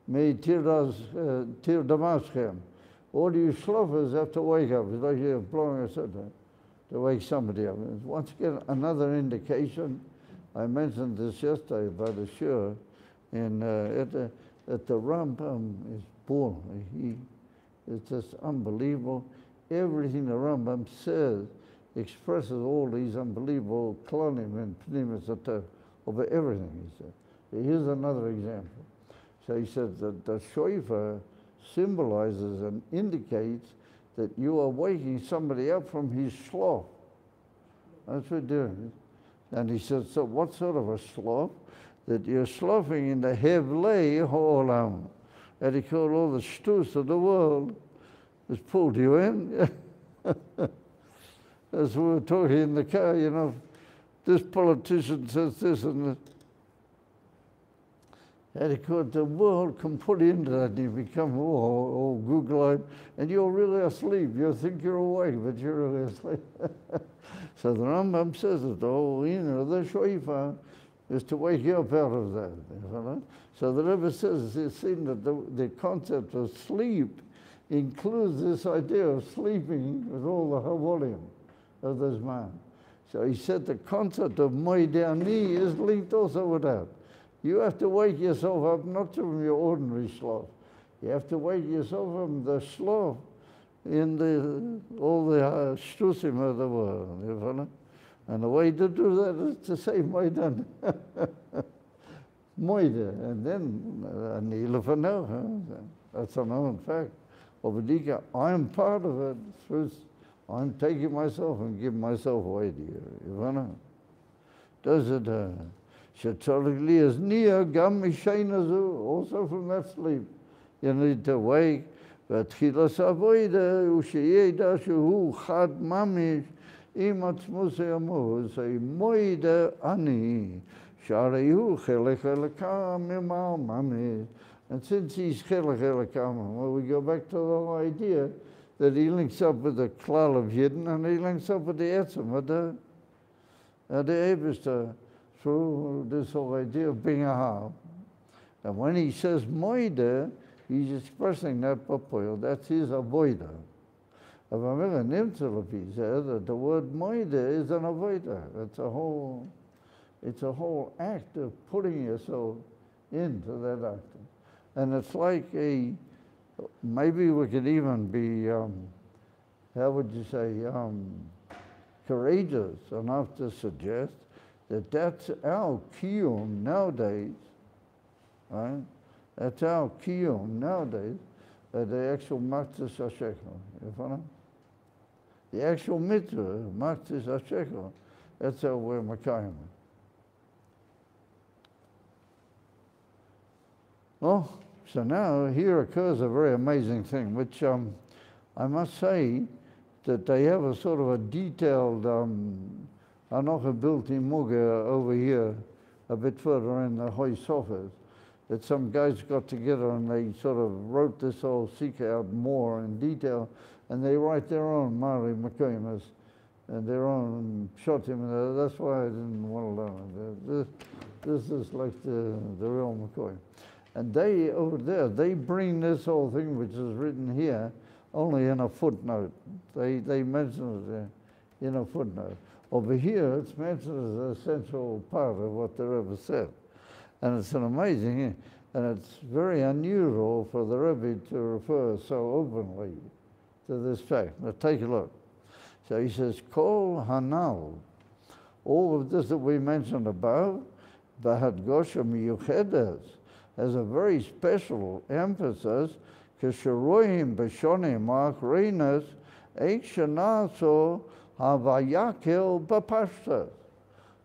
me tir damaschem. All you shlofers have to wake up. It's like you're blowing a shofar. to wake somebody up. And once again, another indication, I mentioned this yesterday about the Shur, at the Rambam is born. It's just unbelievable. Everything the Rambam says expresses all these unbelievable klonim and pnimis over everything, he said. Here's another example. So he said that the shofar symbolizes and indicates that you are waking somebody up from his sloth. That's what we're doing. And he said, so what sort of a sloth? That you're sloughing in the hevlei ha'olam. And he called all the shtus of the world, has pulled you in. As we were talking in the car, you know, this politician says this and this. And he called the world can put into that and you become all Google-eyed, and you're really asleep. You think you're awake, but you're really asleep. So the Rambam says that, the shofar is to wake you up out of that. You know? So the Rebbe says it's seen that the concept of sleep includes this idea of sleeping with all the volume of this man. So he said the concept of moidani is linked also with that. You have to wake yourself up not from your ordinary sloth. You have to wake yourself from the sloth in all the shtusim of the world. You know? And the way to do that is to say moidan. Moide, and then that's a known fact. Obadika, I'm part of it. First, I'm taking myself and giving myself away to you. You know? Does it? Shetzorikli is near gam mishainazu. Also from that sleep, you need to wake. But chilas avoida usheyeda shehu chad mamish im atzmus yamu. Say moide ani sharehu chelek elakam imal mamish. And since he's chelek elakam, well, we go back to the whole idea that he links up with the klal of Yidden and he links up with the etzem of the Eibishter through this whole idea of being a Hab. And when he says moide, he's expressing that papoil. That's his avoida. If I'm in a nimtzul, he says that the word moide is an avoida. It's a whole act of putting yourself into that act. And it's like maybe we could even be, how would you say, courageous enough to suggest that that's our kiyum nowadays, right? That's our kiyum nowadays, the actual matzah shekel. You follow? The actual mitzvah, matzah shekel, that's how we're makayim. Well, so now here occurs a very amazing thing, which I must say that they have a sort of a detailed Anocha built in Muga over here, a bit further in the Hoy Sofas, that some guys got together and they sort of wrote this whole Sikha out more in detail, and they write their own Mari Makoimas and their own Shotim. That's why I didn't want to learn it. This is like the real Makoim. And they, over there, they bring this whole thing which is written here only in a footnote. They mention it there in a footnote. Over here, it's mentioned as a central part of what the Rebbe said. And it's an amazing, and it's very unusual for the Rebbe to refer so openly to this fact. Now take a look. So he says, Kol Hanal, all of this that we mentioned above, Bahadgosha Miyuchedes, has a very special emphasis, Kesheroim Beshonim Achreinas, Eik Shanaso Vayakhel Parshas,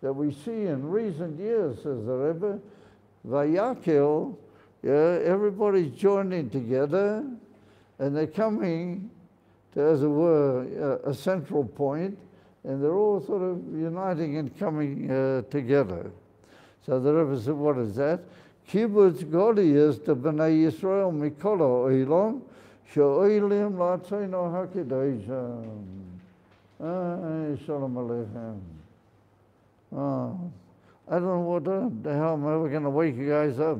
that we see in recent years, says the Rebbe, Vayakhel, everybody's joining together, and they're coming to, as it were, a central point, and they're all sort of uniting and coming together. So the Rebbe said, what is that? Kibbutz Goliath to B'nai Yisrael Mikolo Oilom, She'oilim La'atzeinu HaKadoshim. Shalom Aleichem. I don't know what the hell am I ever going to wake you guys up.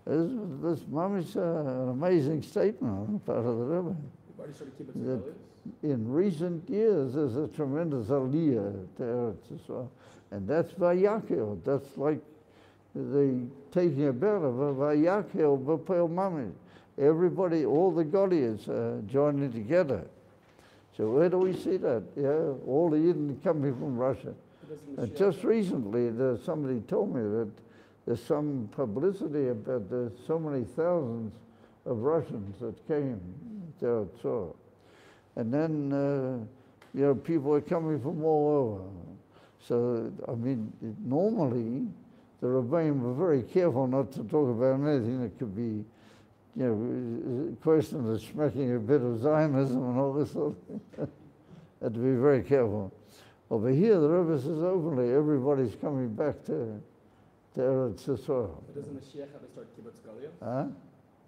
This mommy's an amazing statement on the part of the Rebbe. Everybody started Kibbutz Goliath? in recent years, there's a tremendous aliyah to Eretz Yisrael. And that's Vayakhel. That's like the taking a bet of a Vayakhel b'peil mamish. Everybody, all the Goliaths joining together. So where do we see that? Yeah, all the Yidden coming from Russia. And just recently, somebody told me that there's some publicity about there's so many thousands of Russians that came to Eretz. And then, people are coming from all over. So, I mean, normally, the Rebbeim were very careful not to talk about anything that could be, a question of smacking a bit of Zionism and all this sort of thing. Had to be very careful. Over here, the Rebbe says openly, everybody's coming back to Eretz Yisrael. But doesn't Mashiach have to start Kibbutz Goliath? Huh?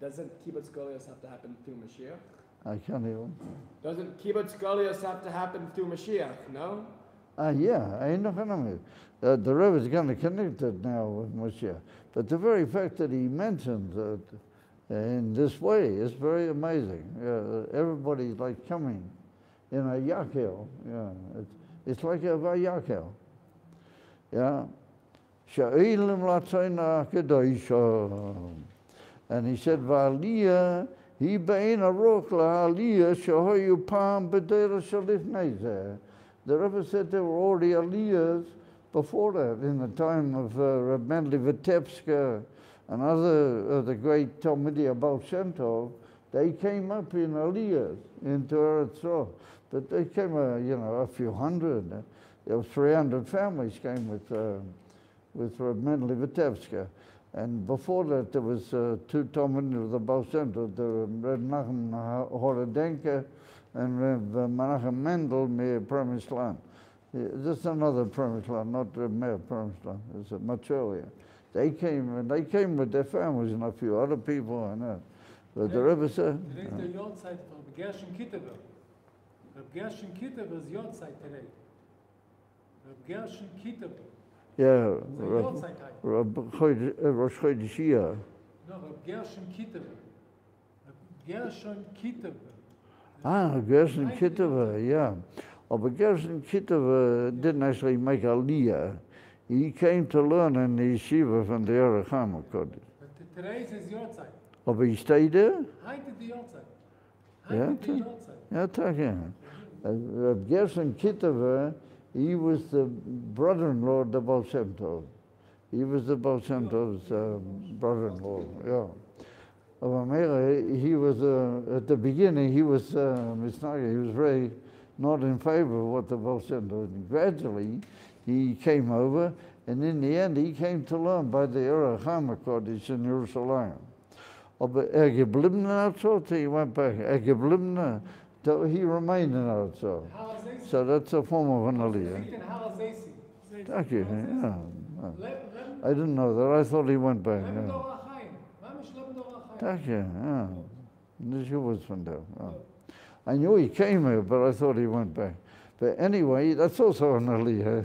Doesn't Kibbutz Goliath have to happen through Mashiach? I can't even. Doesn't Kibbutz Goliath have to happen through Mashiach? No? Yeah, I know what I mean. The Rebbe is going to connect it now with Moshiach. But the very fact that he mentions it in this way is very amazing. Everybody's like coming in a yakel. It's like a vayakhel. Yeah. Sha'ilim latzaina kedoisha. And he said, V'aliyah, he bein arok la'aliyah shahoyu pam b'deira shalifnei zeh. The Rebbe said there were already aliyahs before that, in the time of Reb Mendele Vitebsk and other of the great Talmudiya Baal Shem Tov. They came up in aliyahs into Eretz Yisrael. But they came, a few hundred. There were 300 families came with Reb Mendele Vitebsk. And before that, there was two Talmudim of the Baal Shem Tov, the Reb Nachum Horodenka and Reb Menachem Mendel Meir Premise Land. This is another Premise Land, not Reb Meir Premise Land. It's much earlier. They came with their families and a few other people and that. But the Rebbe said... Today's the Yortzeit of Gershon Kittever. Reb Gershon Kittever is Yortzeit today. Reb Gershon Kittever. Yeah, Rosh Chodesh Iyar. No, Reb Gershon Kittever. Reb Gershon Kittever. Gershon Kittever, yeah. But Gershon Kittever didn't actually make Aliyah. He came to learn in the yeshiva from the Orach HaMakodesh. But today's is Yortzeit. But he stayed there? Heute die Yortzeit. Yeah, Heute die Yortzeit. Yeah, take him. Gershon Kittever, he was the brother-in-law of the Baal Shem Tov. He was the Baal Shem Tov's brother-in-law, yeah. He was, at the beginning, he was misnagid. He was very not in favor of what the Baal Shem Tov did. Gradually, he came over, and in the end, he came to learn by the Orach HaMakodesh in Jerusalem. But geblieben in he went back. Geblieben, he remained in Eretz. So that's a form of an aliyah. Thank you. Yeah. I didn't know that. I thought he went back. Yeah. Thank you. Yeah. This was from there. Yeah. I knew he came here, but I thought he went back. But anyway, that's also an aliyah.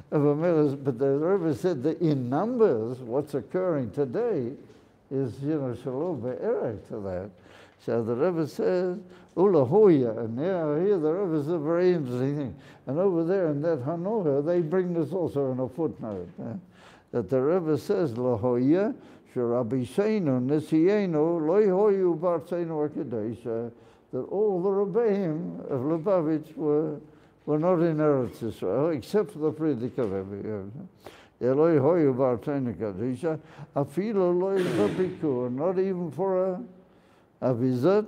But the Rebbe said that in numbers, what's occurring today is, shalom be'erek to that. So the Rebbe says, Ulahoya, and here the Rebbe is a very interesting thing. And over there in that Hanoah, they bring this also in a footnote, that the Rebbe says, Lahoya, Sharabi Seinu, Nesienu, Loihoyu Bartseinu Akadesh, that all the Rebbeim of Lubavitch were not in Eretz Yisrael, except for the Frierdiker Rebbe. Eloi hoyu bartseinu kadisha, afilo loi zabikur, not even for a visit.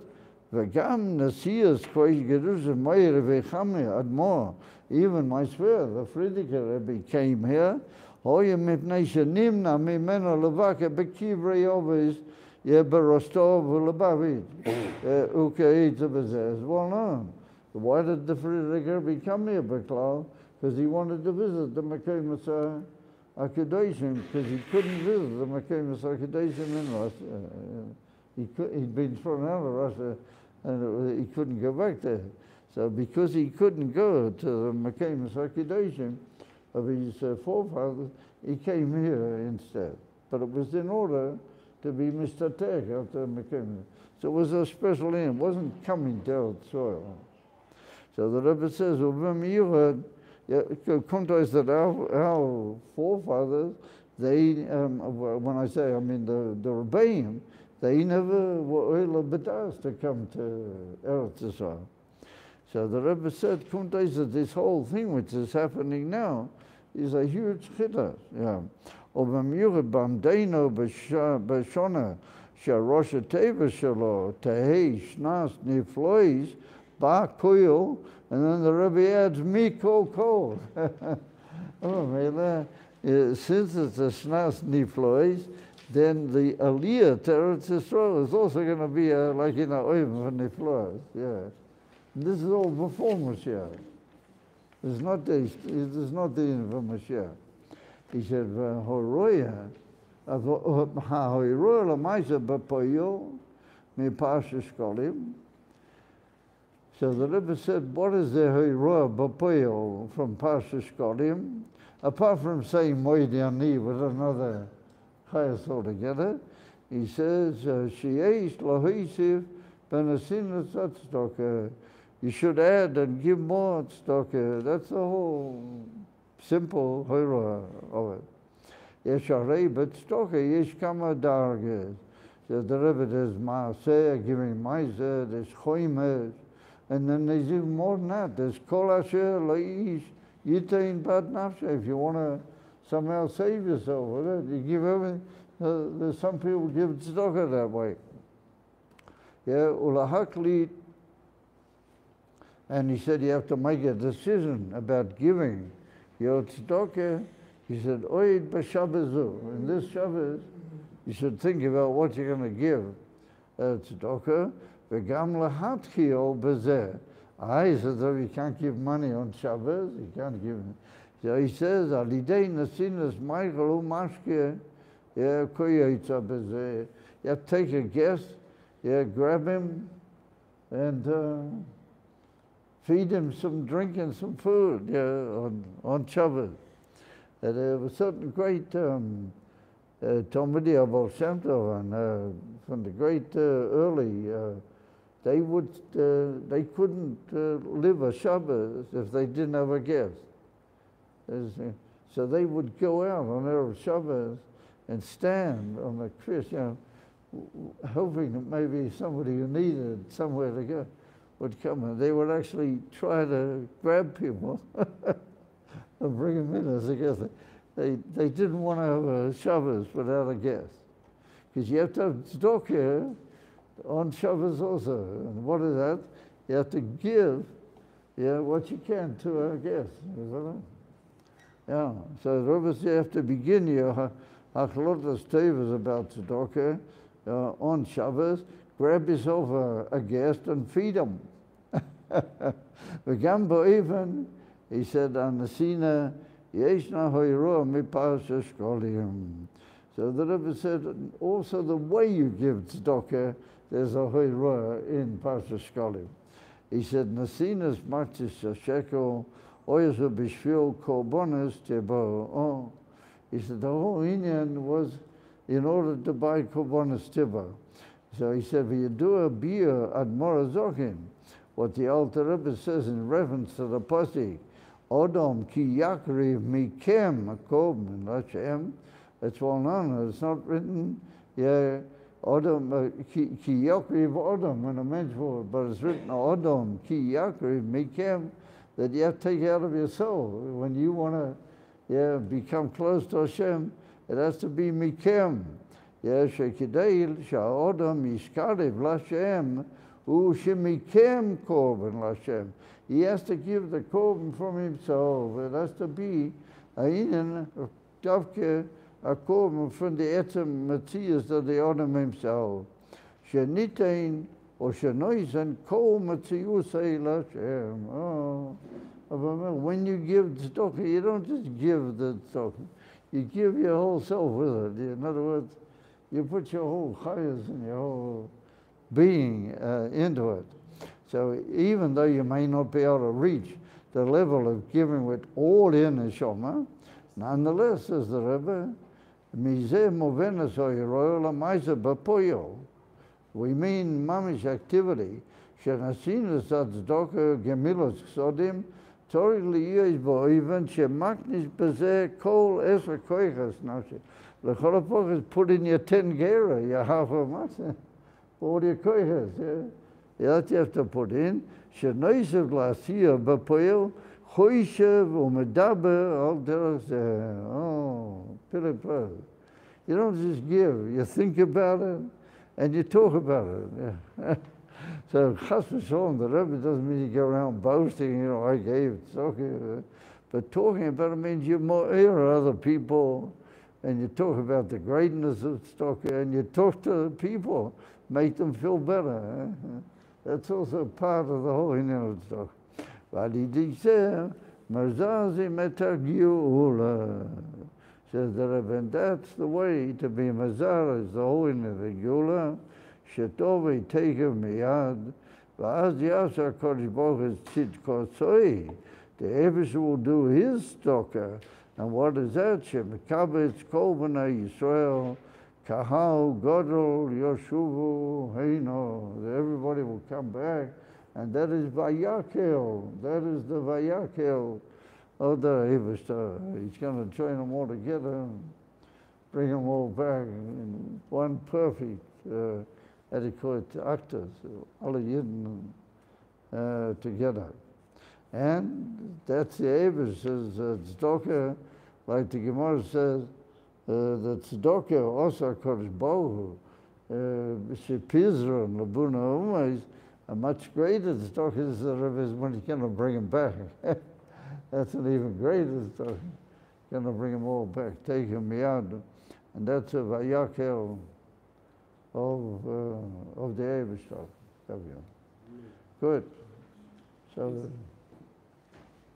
V'gam nasias koish gerusha meir v'chame admor. Even my sphere, the Frierdiker Rebbe came here. Hoyu mipnei shenimna mimeno levake bekivrei ovis yeberostov v'lebavit. Ukeitza b'zeh is well known. Why did the Frierdiker Rebbe come here, Beklau? Because he wanted to visit the Mekemus Akadeshim, because he couldn't visit the Mekemus Akadeshim in Russia. He'd been thrown out of Russia, and he couldn't go back there. So because he couldn't go to the Mekemus Akadeshim of his forefathers, he came here instead. But it was in order to be mistatek after Mekim. So it was a special name. It wasn't coming to soil. So the Rebbe says, kommt aus that our forefathers, they, when I say, I mean the Rebbeim, they never were oil bedas to come to Eretz Yisrael. So the Rebbe said, kommt aus that this whole thing which is happening now is a huge chiddush. Yeah. ובמיוחד בעמדנו בשונה שראש הטבע שלו תהי שנת נפלאות בא כויל, and then the Rebbe adds mikol. Since it's a shnas niflois, then the aliyah to Eretz Yisrael is also going to be like in a oivim for niflois. Yeah, and this is all before Mashiach. It's not the end of Mashiach. He said, "Horoya, ha'horoya l'maisa b'poyo mi Parshas Shkolim." So the Rebbe said, what is the horoya b'poyo from Parshas Shkolim? Apart from saying Moedi Ani with another chayas altogether, he says, "Sheyesh lohisiv benasin tzedakah." You should add and give more tzedakah. That's the whole simple hora of it. Yesh harei b'tzedakah yesh kama darges. So the Rebbe there's maaseh, giving ma'aseh, there's choimes, and then there's even more than that. There's kol asher la'ish yitain bad nafshe. If you want to somehow save yourself with it, you give everything. There's some people give tzedakah that way. Yeah, ulahaklit. And he said you have to make a decision about giving your tzedakah. He said, Oid b'shabbazu. In this Shabbos, you should think about what you're going to give tzedakah. V'gam lahatchil b'zeh. He says, oh, you can't give money on Shabbos. You can't give. So he says, Alidei nasinas Michael umashke. Yeah, koyetza b'zeh. You have to take a guest. Yeah, grab him and feed him some drink and some food, yeah, on Shabbat. And there was certain great Talmudi Abel Shem Tov, and from the great early, they couldn't live a Shabbat if they didn't have a guest. So they would go out on Erev Shabbat and stand on the krish, you know, hoping that maybe somebody who needed somewhere to go would come, and they would actually try to grab people and bring them in as a guest. They didn't want to have a Shabbos without a guest, because you have to have tzedakah on Shabbos also. And what is that? You have to give, yeah, what you can to a guest. Yeah. So the Rebbe says you have to begin your hachlotas tevas about tzedakah on Shabbos. Grab yourself a guest and feed him. Even, he said, Anasina, Yeshna Hoyro mi Parshas Shkolim. So the Rebbe said, also the way you give tzedakah, there's a Hoyro in Parshas Shkolim. He said, Nasinas Martis Shekel, Oyazu Bishvil Korbonis Tibo. Oh, he said, the whole Indian was in order to buy Korbonis Tibo. So he said, you do a beer at Morazochin, what the Alter Rebbe says in reference to the Pasuk, Odom ki yakriv mikem korban l'Hashem. It's well known. It's not written, yeah, Odom ki yakriv Odom when a man's for, but it's written Odom ki yakriv mikem, that you have to take out of your soul when you want to, yeah, become close to Hashem. It has to be mikem. Yeah, shekidei sha'odam yishkarev l'Hashem u'shemikem korban l'Hashem. He has to give the korban from himself. It has to be a davke a korban from the etzem matzias of the odam himself. Shenitain or shenoisen kol matziusei l'Hashem. Oh, when you give tzedakah, you don't just give the tzedakah. You give your whole self with it. In other words, you put your whole chayas and your whole being into it. So even though you may not be able to reach the level of giving it all in a shoma, nonetheless, says the Rebbe, מזה מובן הסוי רואה למעשה בפויו. We mean mamish activity, שנעשים לצדוקה גמילות כסודים, צריך להיות בו even שמקניש בזה כל 10 כויכס נפשי. לכל הפוכס, put in your 10 gera, your half a matzah, all your koiches, that you have to put in. שנויסף לעשייה בפועל, חוישב ומדבר על דרך זה. Pili pili. You don't just give, you think about it, and you talk about it. Yeah. So, chas v'sholom, the Rebbe doesn't mean you go around boasting, I gave it, okay. But talking about it means you mo'ir other people, and you talk about the greatness of tzedakah, and you talk to the people, make them feel better. That's also part of the whole inyan of tzedakah. V'alidiseh, marzazi metak geula. Says the Rebbe, and that's the way to be mazar, is the whole inyan of the geula. Shetovi tekev miyad, v'az yasa kodesh baruch hu tzidko tzoi. The Ebesh will do his tzedakah. And what is that? Shemekabetz kol b'nai Yisrael, kahal gadol yoshuvu heino. Everybody will come back, and that is Vayakhel. That is the Vayakhel of the Ebesh. He's going to join them all together and bring them all back in one perfect, adequate actors, all of Yidden together. And that's the Ebesh, says tzedakah, like the Gemara says, the tzedakah also kodesh baruch hu, shepizra and labuna umayis, a much greater tzedakah is the Rebbe when he's going to bring them back. That's an even greater tzedakah. Going to bring them all back, take them miyad, and that's a vayakhel of the Ebesh. Good. So.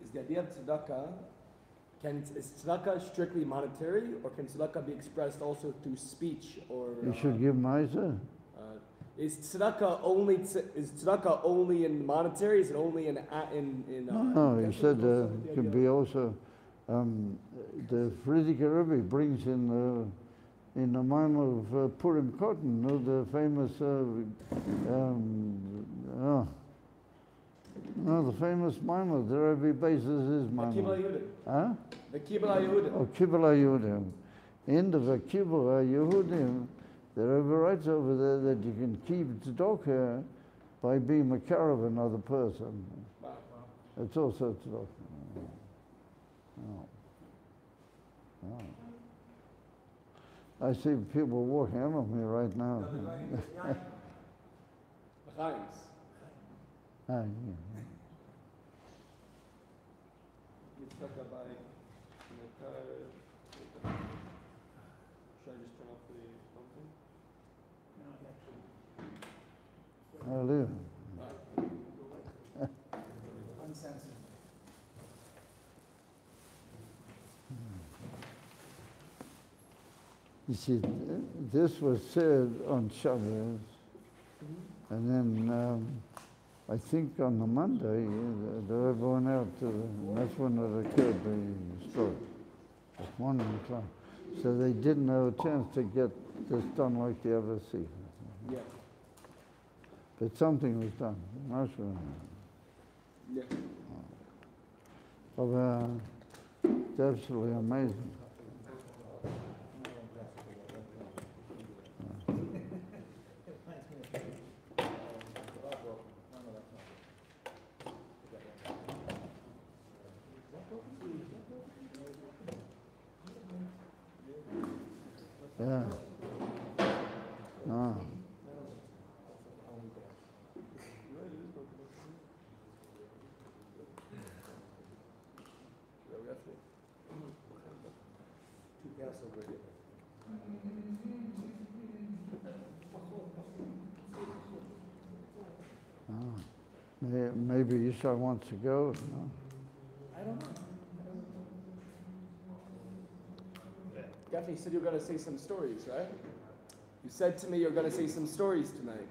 Is the idea of tzedakah, is tzedakah strictly monetary, or can tzedakah be expressed also through speech? Or You should give ma'aseh. Is tzedakah only in monetary? Is it only in No, he said it could be also. The Frierdiker Rebbe brings in the mime of Purim Cotton, the famous. No, the famous mimer, the Rebbe bases his mimer. The Kibbutz Yehudim. Huh? The Kibbutz Yehudim. Oh, Kibbutz Yehudim. In the Kibbutz Yehudim, the Rebbe writes over there that you can keep tzedakah by being makar of another person. Wow. It's also tzedakah. I see people walking on me right now. Yeah. Should I just turn off the something? Hallelujah. Uncensored. You see, this was said on Shabbos, and then I think on the Monday, the Rebbe went out to that's when it occurred, the story, at 1 o'clock. So they didn't have a chance to get this done like the other season. Yeah. But something was done. Not sure. Yeah. But it's absolutely amazing. Yeah. Ah. Maybe Yishai wants to go. No? I don't know. Gafni, you said you were going to say some stories, right? You said to me you're going to say some stories tonight.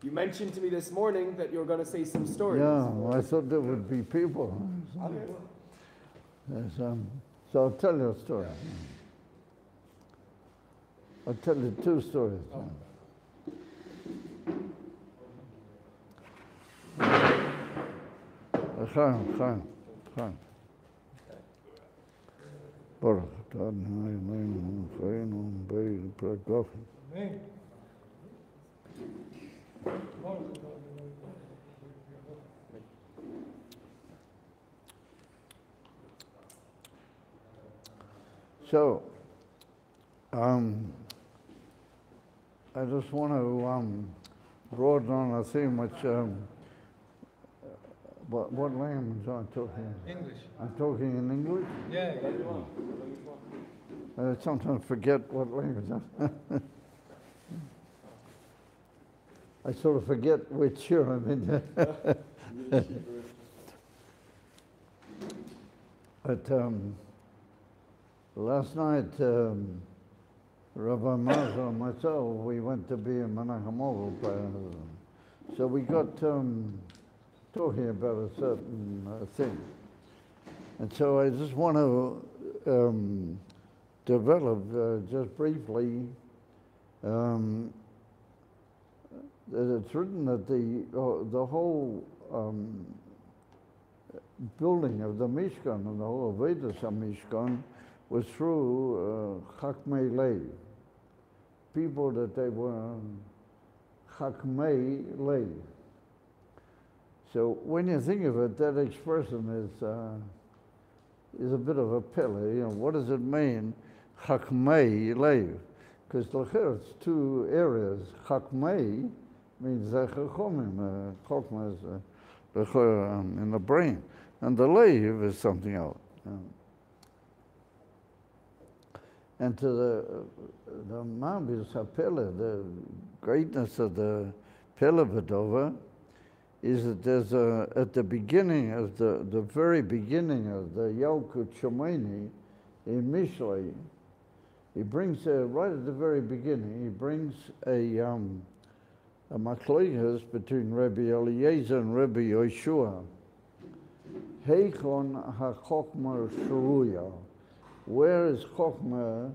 You mentioned to me this morning that you were going to say some stories. Yeah, well, I thought there would be people. Okay. Yes, so I'll tell you a story. I'll tell you two stories. Chaim. Baruch atah Adonai Eloheinu malkeinu b'ei Gafni. Amen. So, I just want to broaden on a theme which, what language am I talking? English. I'm talking in English? Yeah. I sometimes forget what language I sort of forget which year I'm in. But last night, Rabbi Mazur and myself, we went to be in Menachem Orgel. So we got talking about a certain thing. And so I just want to develop just briefly that it's written that the whole building of the Mishkan and the whole Vedas of Mishkan was through Chakmei Lev, people that they were Chakmei Lev. So when you think of it, that expression is a bit of a pele. You know, what does it mean, Chakmei Lev? Because it's two areas. Chakmei means Chachomim. Chokmah is in the brain, and the Lev is something else. And to the Mabis HaPele, the greatness of the Pele Vadova, is that there's at the beginning of the very beginning of the Yalkut Shomeni in Mishlei, he brings right at the very beginning, he brings a machlokes between Rabbi Eliezer and Rabbi Yoshua. Heichon HaChokmah Shuruya. Where is Chokmah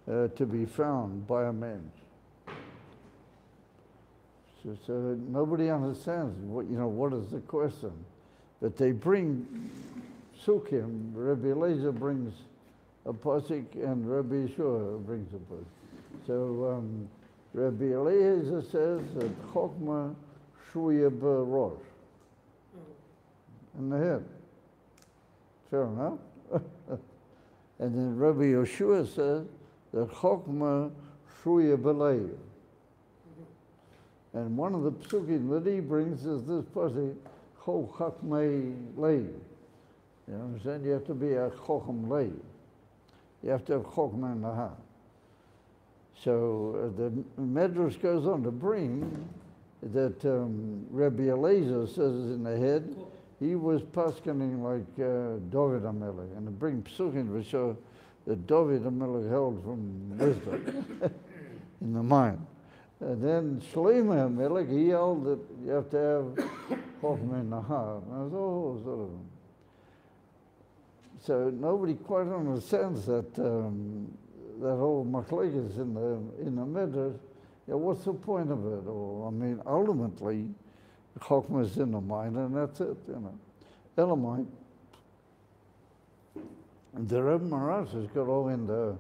to be found by a man? So nobody understands what is the question. But they bring Sukkim, Rabbi Eliezer brings a pasuk and Rabbi Yeshua brings a pasuk. So Rabbi Eliezer says that Chokmah Shuya B'Rosh, in the head. Fair enough. And then Rabbi Yeshua says that Chokmah Shuya B'Leiv. And one of the psukim that he brings is this pasuk, Cho Chakmei Leiv. You understand? You have to be a Chokm Leiv. You have to have Chokmah in the heart. So the Medrash goes on to bring that Rabbi Eliezer says in the head, he was paskening like David HaMelech, and to bring psukim to show that David HaMelech held from wisdom in the mind. And then Shlomo HaMelech, he held that you have to have Chokmah in the heart. And I was all sort of. So nobody quite understands that that whole machlokes in the Medrash. Yeah, what's the point of it all? I mean, ultimately, Chokmah is in the mind, and that's it. Elamite. The Rebbe Marash has got all in the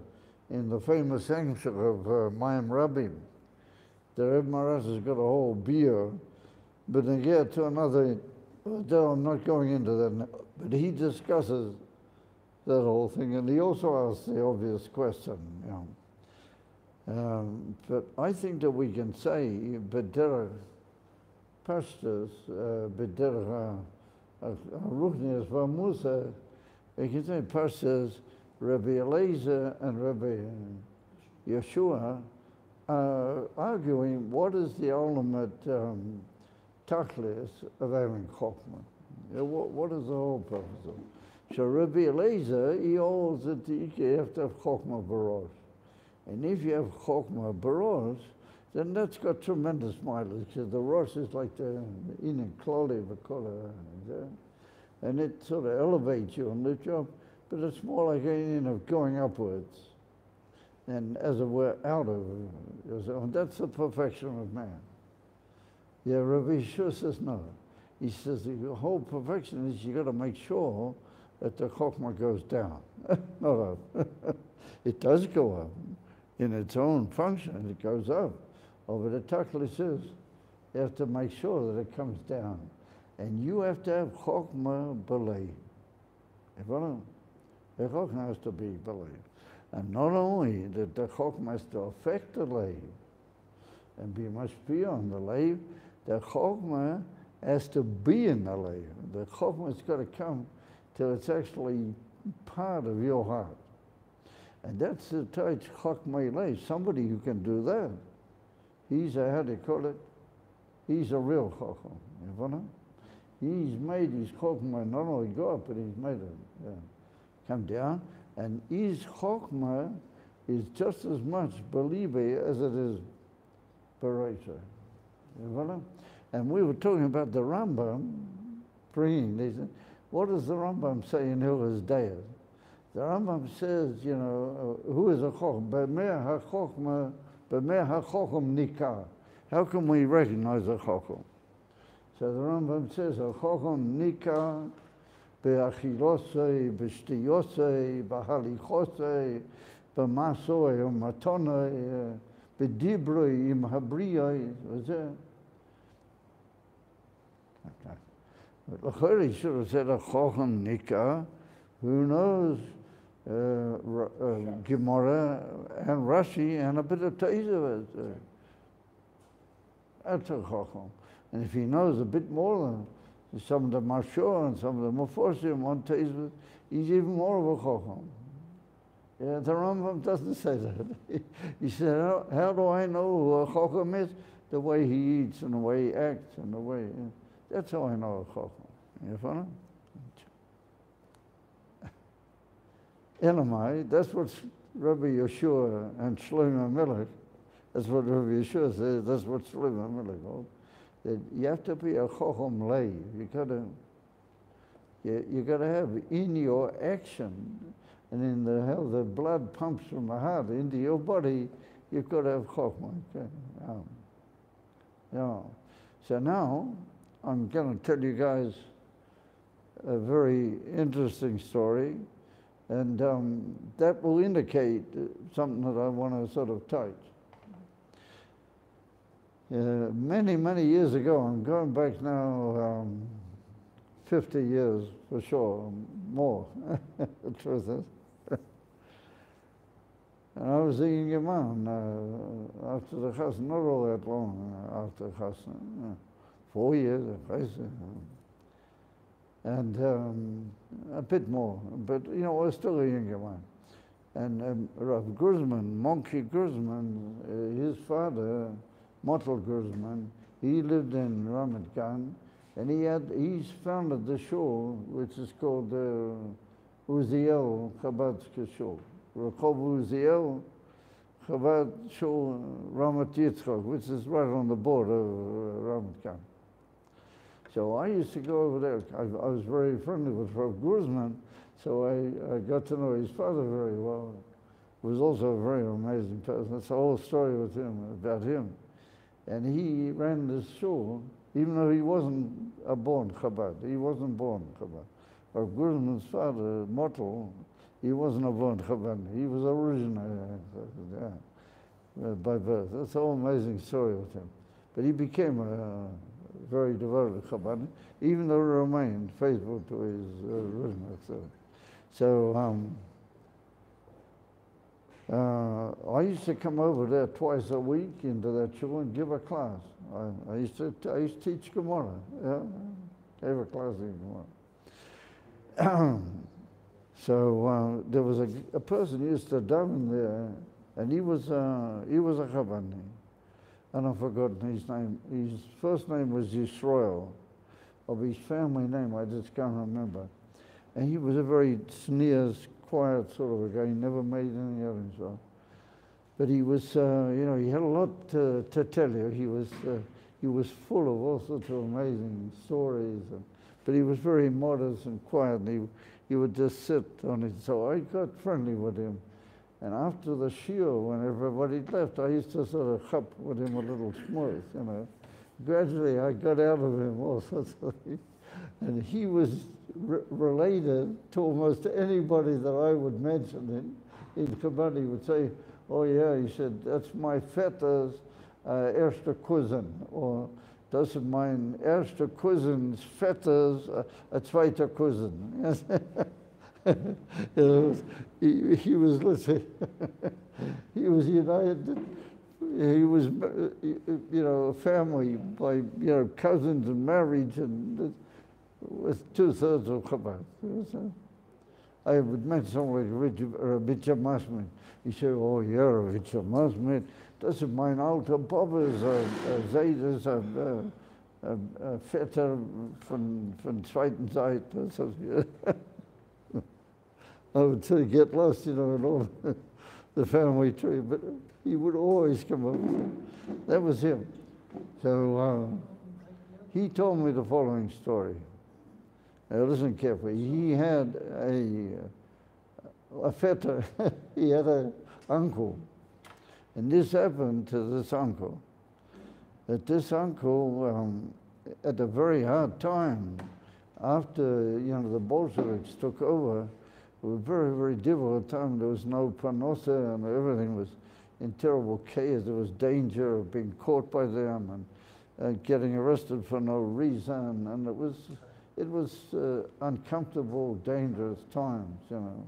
famous section of Mayim Rabim. The Rebbe Marash has got a whole beer, but then get to another. Though I'm not going into that, but he discusses that whole thing, and he also asks the obvious question. But I think that we can say, B'derech Parshas, B'derech Ruchnias V'Musa, we can say Parshas, Rabbi Eliezer and Rabbi Yeshua are arguing what is the ultimate tachlis of having Chokmah. What is the whole purpose of it? So Rabbi Eliezer, he holds that you have to have Chokmah Barosh. And if you have Chokmah Barosh, then that's got tremendous mileage, because the Rosh is like the Inin Kloli V'Kola, and it sort of elevates you and lifts you up, but it's more like an of going upwards. and as it were out of yourself. And that's the perfection of man. Yeah, Rabbi Yeshua says no. He says the whole perfection is you got to make sure that the chokhmah goes down, not up. It does go up in its own function. It goes up. But the tachlis is you have to make sure that it comes down, and you have to have chokhmah believe. The chokhmah has to be believed. And not only that the chokhmah has to affect the leiv and be much beyond the leiv, the chokhmah has to be in the leiv. The chokhmah has got to come till it's actually part of your heart. And that's the Taich Chokhmah leiv, somebody who can do that. He's a, how do you call it? He's a real chokhmah, you know? He's made his chokhmah not only go up, but he's made it come down. And his chokhmah is just as much believer as it is berater. You know? And we were talking about the Rambam bringing these. What does the Rambam say in Hilchos Deis? The Rambam says, you know, who is a chokhmah? B'meh ha-chokhmah nikah. How can we recognize a chokhmah? So the Rambam says, a chokhmah nikah be'achilosei, be'shtiyosei, be'halichosei, be'masoi, u'matonei, be'dibroi, im habriyoi. Was that? Okay. He should have said a chokhmah nikah, who knows Gemara and Rashi and a bit of Teizav. That's a chokhmah. And if he knows a bit more than some of the Mashur and some of the Meforshim on Teizav, he's even more of a chokhmah. Yeah, the Rambam doesn't say that. He said, how do I know who a chokhmah is? The way he eats and the way he acts and the way... That's how I know a chokhmah. You follow? Elamai, that's what Rabbi Yeshua and Shlomo Melech, that's what Rabbi Yeshua says, that's what Shlomo Melech holds. That you have to be a chokhmah leiv. You gotta have in your action and in how the blood pumps from the heart into your body, you've got to have chokhmah. Okay? Yeah. So now I'm going to tell you guys a very interesting story, and that will indicate something that I want to sort of touch. Many, many years ago, I'm going back now 50 years for sure, more, the truth is. And I was in Yemen after the Chasna, not all that long after the Chasna, 4 years, and a bit more, but you know, I was still a young man. And Rav Guzman, Monkey Guzman, his father, Motel Guzman, he lived in Ramat Gan, and he's founded the shul, which is called Uziel Chabad Shul. Rehov Uziel Chabad Shul Ramat Yitzchak, which is right on the border of Ramat Gan. So I used to go over there. I was very friendly with Rav Guzman, so I got to know his father very well. He was also a very amazing person. That's a whole story with him, about him. And he ran this shul, even though he wasn't a born Chabad. He wasn't born Chabad. Rav Guzman's father, Motel, he wasn't a born Chabad. He was original by birth. That's a whole amazing story with him. But he became a very devoted Chabad, even though he remained faithful to his original story. So I used to come over there twice a week into that shul and give a class. I used to teach Gemara. Yeah, gave a class in Gemara. So there was a person who used to daven there, and he was a Chabadnik. And I've forgotten his name. His first name was Yisrael. Of his family name, I just can't remember. And he was a very sneers, quiet sort of a guy. He never made any of himself. But he was, you know, he had a lot to tell you. He was full of all sorts of amazing stories. But he was very modest and quiet. And he would just sit on it. So I got friendly with him. And after the shiur, when everybody left, I used to sort of chop with him a little smooth, you know. Gradually, I got out of him all sorts of things. And he was related to almost anybody that I would mention in Chabad. He would say, oh yeah, he said, that's my vetter's erste cousin, or das ist mein erster cousin's vetter's zweiter cousin. He was, listen, he was united, he was, you know, a family by, you know, cousins and marriage, and with 2/3 of Chabad. I would mention someone like Rabbi Masmid. He said, oh yeah, Rabbi Masmid, das ist mein alter Bobbes, Zeides, Vetter von zweiten Seite. I would sort of get lost, you know, in all the family tree, but he would always come up. That was him. So he told me the following story. Now listen carefully. He had a vetter, he had an uncle, and this happened to this uncle. That this uncle, at a very hard time, after, you know, the Bolsheviks took over, it was a very, very difficult time. There was no parnosa, and everything was in terrible chaos. There was danger of being caught by them and getting arrested for no reason, and it was uncomfortable, dangerous times, you know.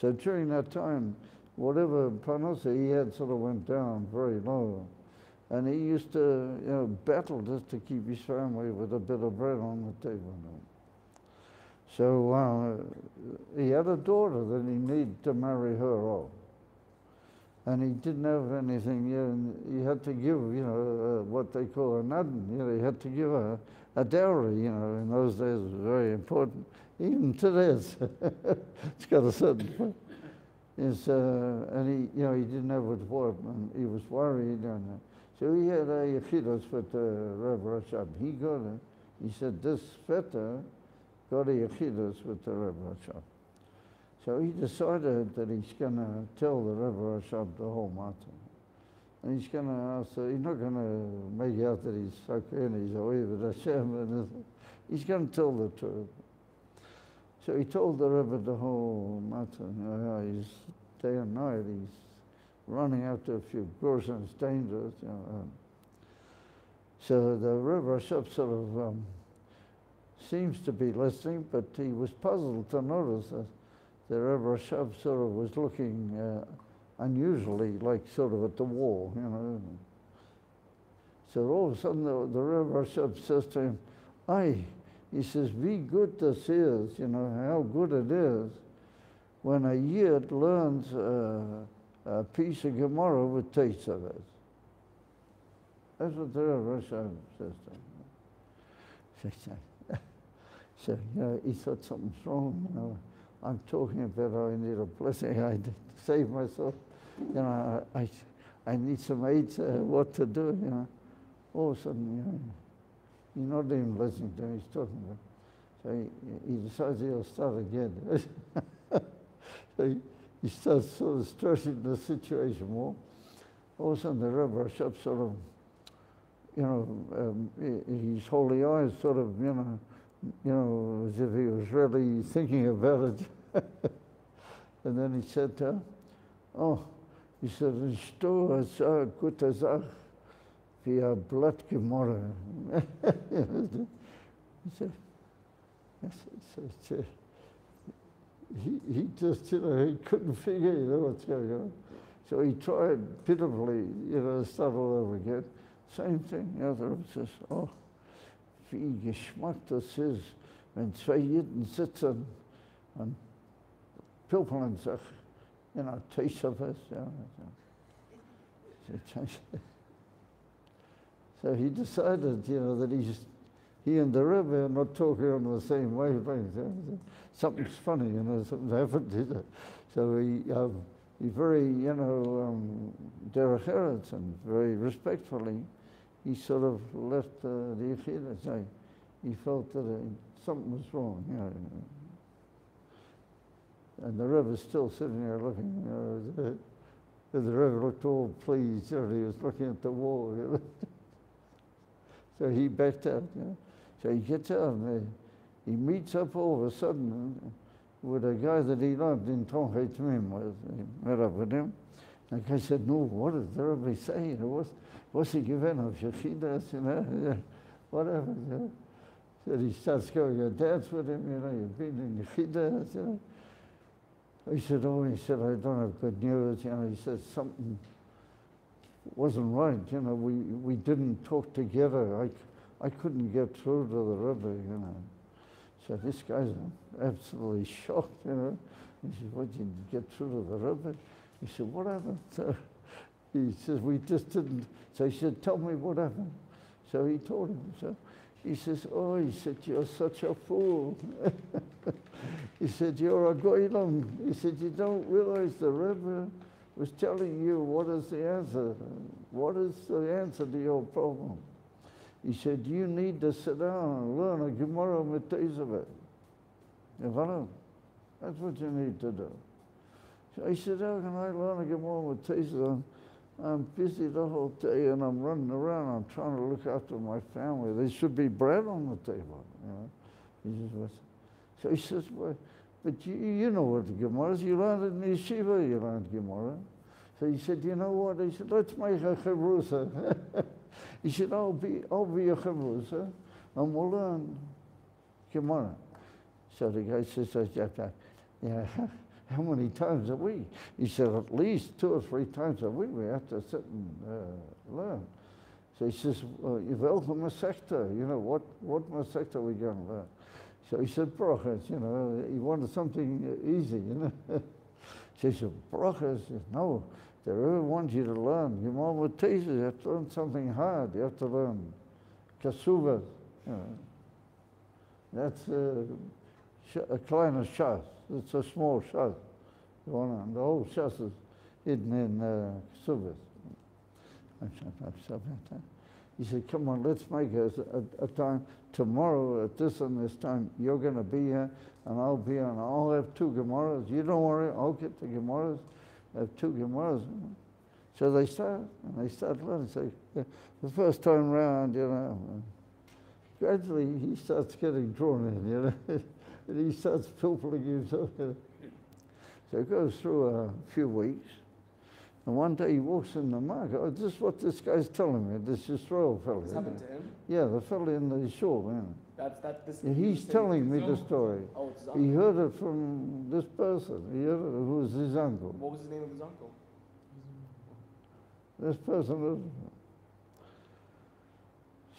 So during that time, whatever parnosa he had sort of went down very low. And he used to, you know, battle just to keep his family with a bit of bread on the table. So he had a daughter that he needed to marry her off. And he didn't have anything, you know, and he had to give, you know, what they call a nadin. You know, he had to give her a dowry, you know. In those days it was very important. Even today, it's got a certain point. And he, you know, he didn't have it for him, and he was worried. And so he had a yechidus with Reb Rashab. He got it. He said, this vetter got a yechidus with the Reb Rashab. So he decided that he's going to tell the Reb Rashab the whole matter. And he's going to ask, he's not going to make out that he's okay and he's away with Hashem. And he's going to tell the truth. So he told the Rebbe the whole matter. You know, how he's day and night, he's running after a few gurs and it's dangerous. You know. So the Rebbe Rashab sort of seems to be listening, but he was puzzled to notice that the Rebbe Rashab sort of was looking unusually, like sort of at the wall, you know. So all of a sudden the Rebbe Rashab says to him, "Aye," he says, "Wie good this is, you know, how good it is when a Yid learns a piece of Gemara with taste of it." That's what the Rebbe Rashab says to him. So, you know, he thought something's wrong, you know. I'm talking about how I need a blessing. I need to save myself. You know, I need some aid to what to do, you know. All of a sudden, you know, you're not even listening to him, he's talking about. So he decides he'll start again. So he starts sort of stressing the situation more. All of a sudden the Rebbe Rashab sort of, you know, his holy eyes sort of, you know, as if he was really thinking about it. And then he said to her, "Oh," he said, "Sto is a gute Sache wie a Blatt Gemara." He said, he just, you know, he couldn't figure, you know, what's going on. So he tried pitifully, you know, to start all over again. Same thing. The other says, "Oh, wie Geschmack das ist, wenn zwei Jiden sitzen und pilpeln sich, you know, taste of us." You know. So he decided, you know, that he and the Rebbe are not talking on the same wavelength. Something's funny, you know, something's happened. You know. So he very, you know, derech eretz and very respectfully, he sort of left the yechida. So he felt that something was wrong, you know. And the Rebbe's still sitting there looking, the Rebbe looked all pleased, he was looking at the wall, So he backed out, So he gets out and he meets up all of a sudden with a guy that he loved in Tomchei Tmim with. He met up with him. And the guy said, no, what is the Rebbe saying? What's he giving of Yechidas, whatever. So he starts going to dance with him, you've been in Yechidas, He said, I don't have good news, He said, something wasn't right, we didn't talk together. I couldn't get through to the Rebbe, So this guy's absolutely shocked, He said, what, you didn't get through to the Rebbe? He said, what happened? So he says, we just didn't. So he said, tell me what happened. So he told him. So he says, he said, you're such a fool. He said, you're a goylem. He said, you don't realize the Rebbe was telling you what is the answer. What is the answer to your problem? He said, you need to sit down and learn a Gemara Metezaveh. That's what you need to do. So I said, how can I learn a Gemara Metezaveh? I'm busy the whole day and I'm running around. I'm trying to look after my family. There should be bread on the table. He says, so he says, well, but you know what the Gemara is. You learned it in yeshiva, you learned Gemara. So he said, you know what? He said, let's make a chavrusa. He said, I'll be a chavrusa and we'll learn Gemara. So the guy says, how many times a week? He said, at least 2 or 3 times a week we have to sit and learn. So he says, welcome Masechta, what Masechta are we going to learn? So he said, brachas, he wanted something easy, So he said, brachas? No, the Rebbe wants you to learn. You have to learn something hard. You have to learn kasuvas. That's a kleiner shas. It's a small shas. The whole shas is hidden in kasuvas. He said, come on, let's make a time. Tomorrow at this and this time, you're going to be here, and I'll be here, and I'll have 2 Gemaras. You don't worry, I'll get the Gemaras. I have 2 Gemaras. So they start learning. So the first time round, gradually he starts getting drawn in, and he starts pilfering himself. So it goes through a few weeks. And one day he walks in the market. This is what this guy's telling me. This Yisrael fellow. This happened to him? Yeah, the fellow in the shul. He's telling me the story. Oh, it's his uncle. He heard it from this person. He heard it, who was his uncle. What was the name of his uncle? This person.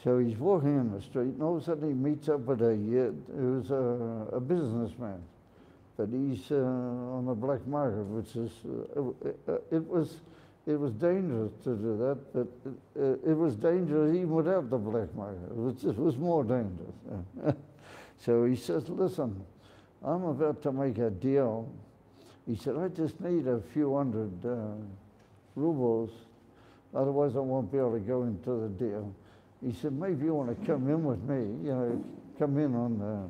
So he's walking in the street, and all of a sudden he meets up with a businessman. But he's on the black market, which is, it was dangerous to do that, but it was dangerous even without the black market. It was more dangerous. So he says, listen, I'm about to make a deal. He said, I just need a few hundred rubles, otherwise I won't be able to go into the deal. He said, maybe you want to come in with me, come in on the...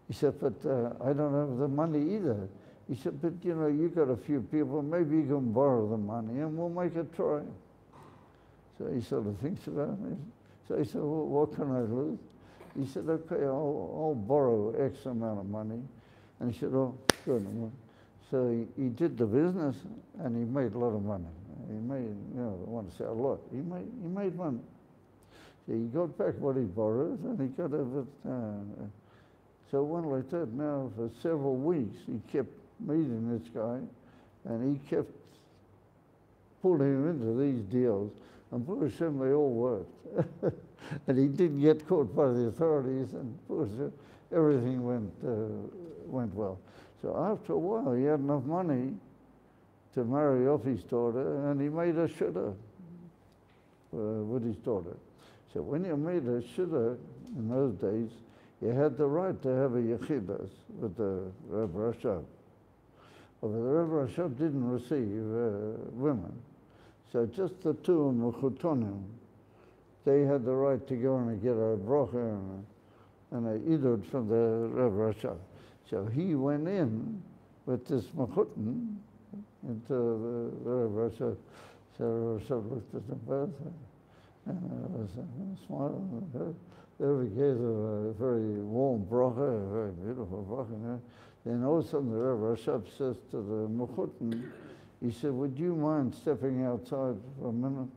He said, but I don't have the money either. He said, but you got a few people, maybe you can borrow the money and we'll make a try. So he sort of thinks about it. So he said, well, what can I lose? He said, okay, I'll borrow X amount of money. And he said, oh, good. So he did the business and he made a lot of money. He made, I want to say a lot. He made money. So he got back what he borrowed and he got it. So one like that, now for several weeks, he kept meeting this guy, and he kept pulling him into these deals, and Baruch Hashem, they all worked. And he didn't get caught by the authorities, and Baruch Hashem, everything went well. So after a while, he had enough money to marry off his daughter, and he made a shidduch with his daughter. So when you made a shidduch in those days, you had the right to have a yechidas with the Rebbe Rashab. But the Rebbe Rashab didn't receive women. So just the 2 mechutonim, they had the right to go and get a bracha and a idud from the Rebbe Rashab. So he went in with this Mechutin into the river. So Rebbe looked at them both and was smiling. The Rebbe gave them a very warm bracha, a very beautiful bracha. Then all of a sudden the Rebbe says to the Mechutin, he said, would you mind stepping outside for a minute?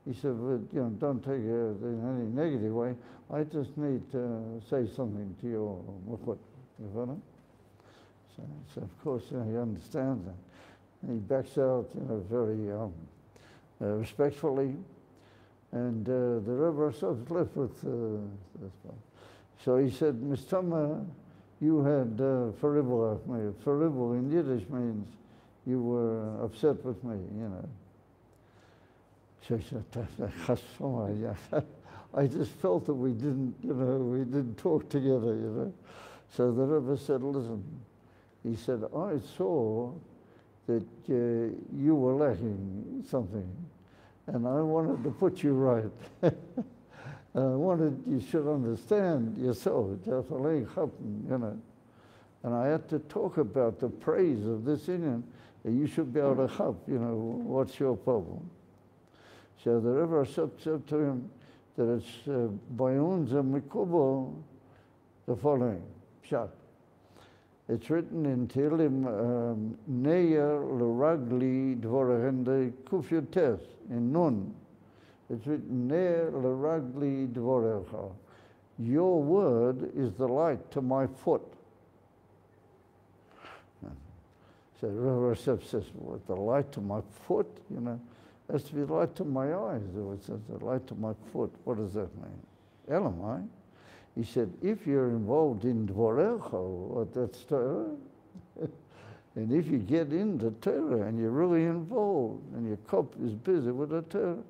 He said, but, don't take it in any negative way. I just need to say something to your Mechut. You follow? So of course, he understands that. And he backs out, very respectfully. And the Rebbe Rashab left with this one. So he said, Miss Tama, you had faribel of me. Faribel in Yiddish means you were upset with me, So he said, I just felt that we didn't talk together, So the Rebbe said, listen, he said, I saw that you were lacking something, and I wanted to put you right. And I wanted you should understand yourself, And I had to talk about the praise of this Indian, that you should be able to help, what's your problem? So the Rebbe said to him that it's by unser Mikubal the following, Pshat. It's written in Tehillim, Neyer l'ragli dvorech, Kufyutes, in Nun. It's written, Neyer l'ragli dvorecha. Your word is the light to my foot. So Rebbe says, what, the light to my foot? Has to be the light to my eyes. It says the light to my foot. What does that mean? Elamai. He said, if you're involved in Dvorecha, what that's Torah, and if you get into Torah and you're really involved and your cup is busy with the Torah,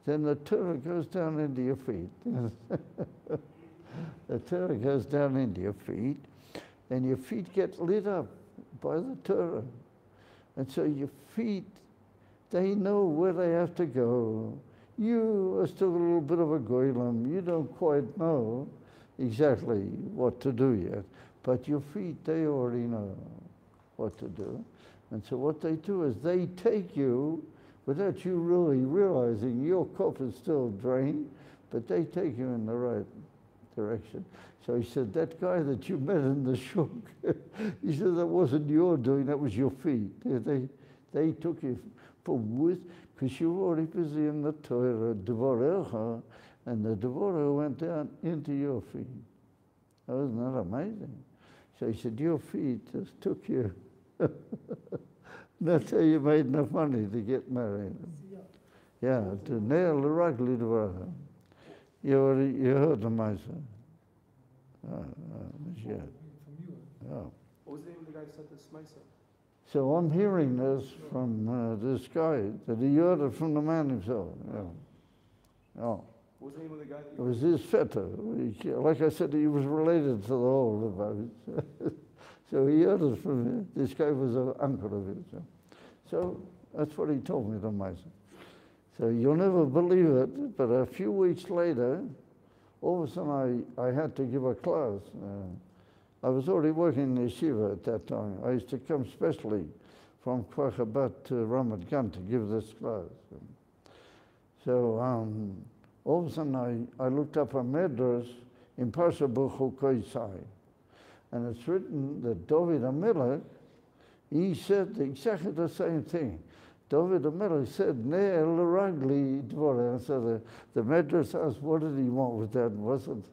then the Torah goes down into your feet. The Torah goes down into your feet, and your feet get lit up by the Torah. And so your feet, they know where they have to go. You are still a little bit of a goylem. You don't quite know exactly what to do yet. But your feet, they already know what to do. And so what they do is they take you, without you really realizing your cup is still drained, but they take you in the right direction. So he said, that guy that you met in the shuk, he said, that wasn't your doing, that was your feet. They took you because you were already busy in the Torah, Dvorecha, and the Dvorah went down into your feet. Wasn't that amazing? So he said, your feet just took you. That's how you made enough money to get married. Yeah, to nail the ragli Dvorah. You heard the Maisa. Yeah. What was the name of the guy who said this, Maisa? So I'm hearing this from this guy, that he heard it from the man himself. Yeah. Oh. What was the name of the guy? It was his feta. Like I said, he was related to the whole about it. So he heard it from him. This guy was an uncle of his. So that's what he told me to myself. So you'll never believe it, but a few weeks later, all of a sudden I had to give a class. I was already working in the yeshiva at that time. I used to come specially from Chabad to Ramat Gan to give this class. So all of a sudden I looked up a medrash in Parshas B'chukoisai, and it's written that David HaMelech, he said exactly the same thing. David HaMelech said, Ne'er l'ragli dvorah. So the medrash asked, what did he want with that? Was it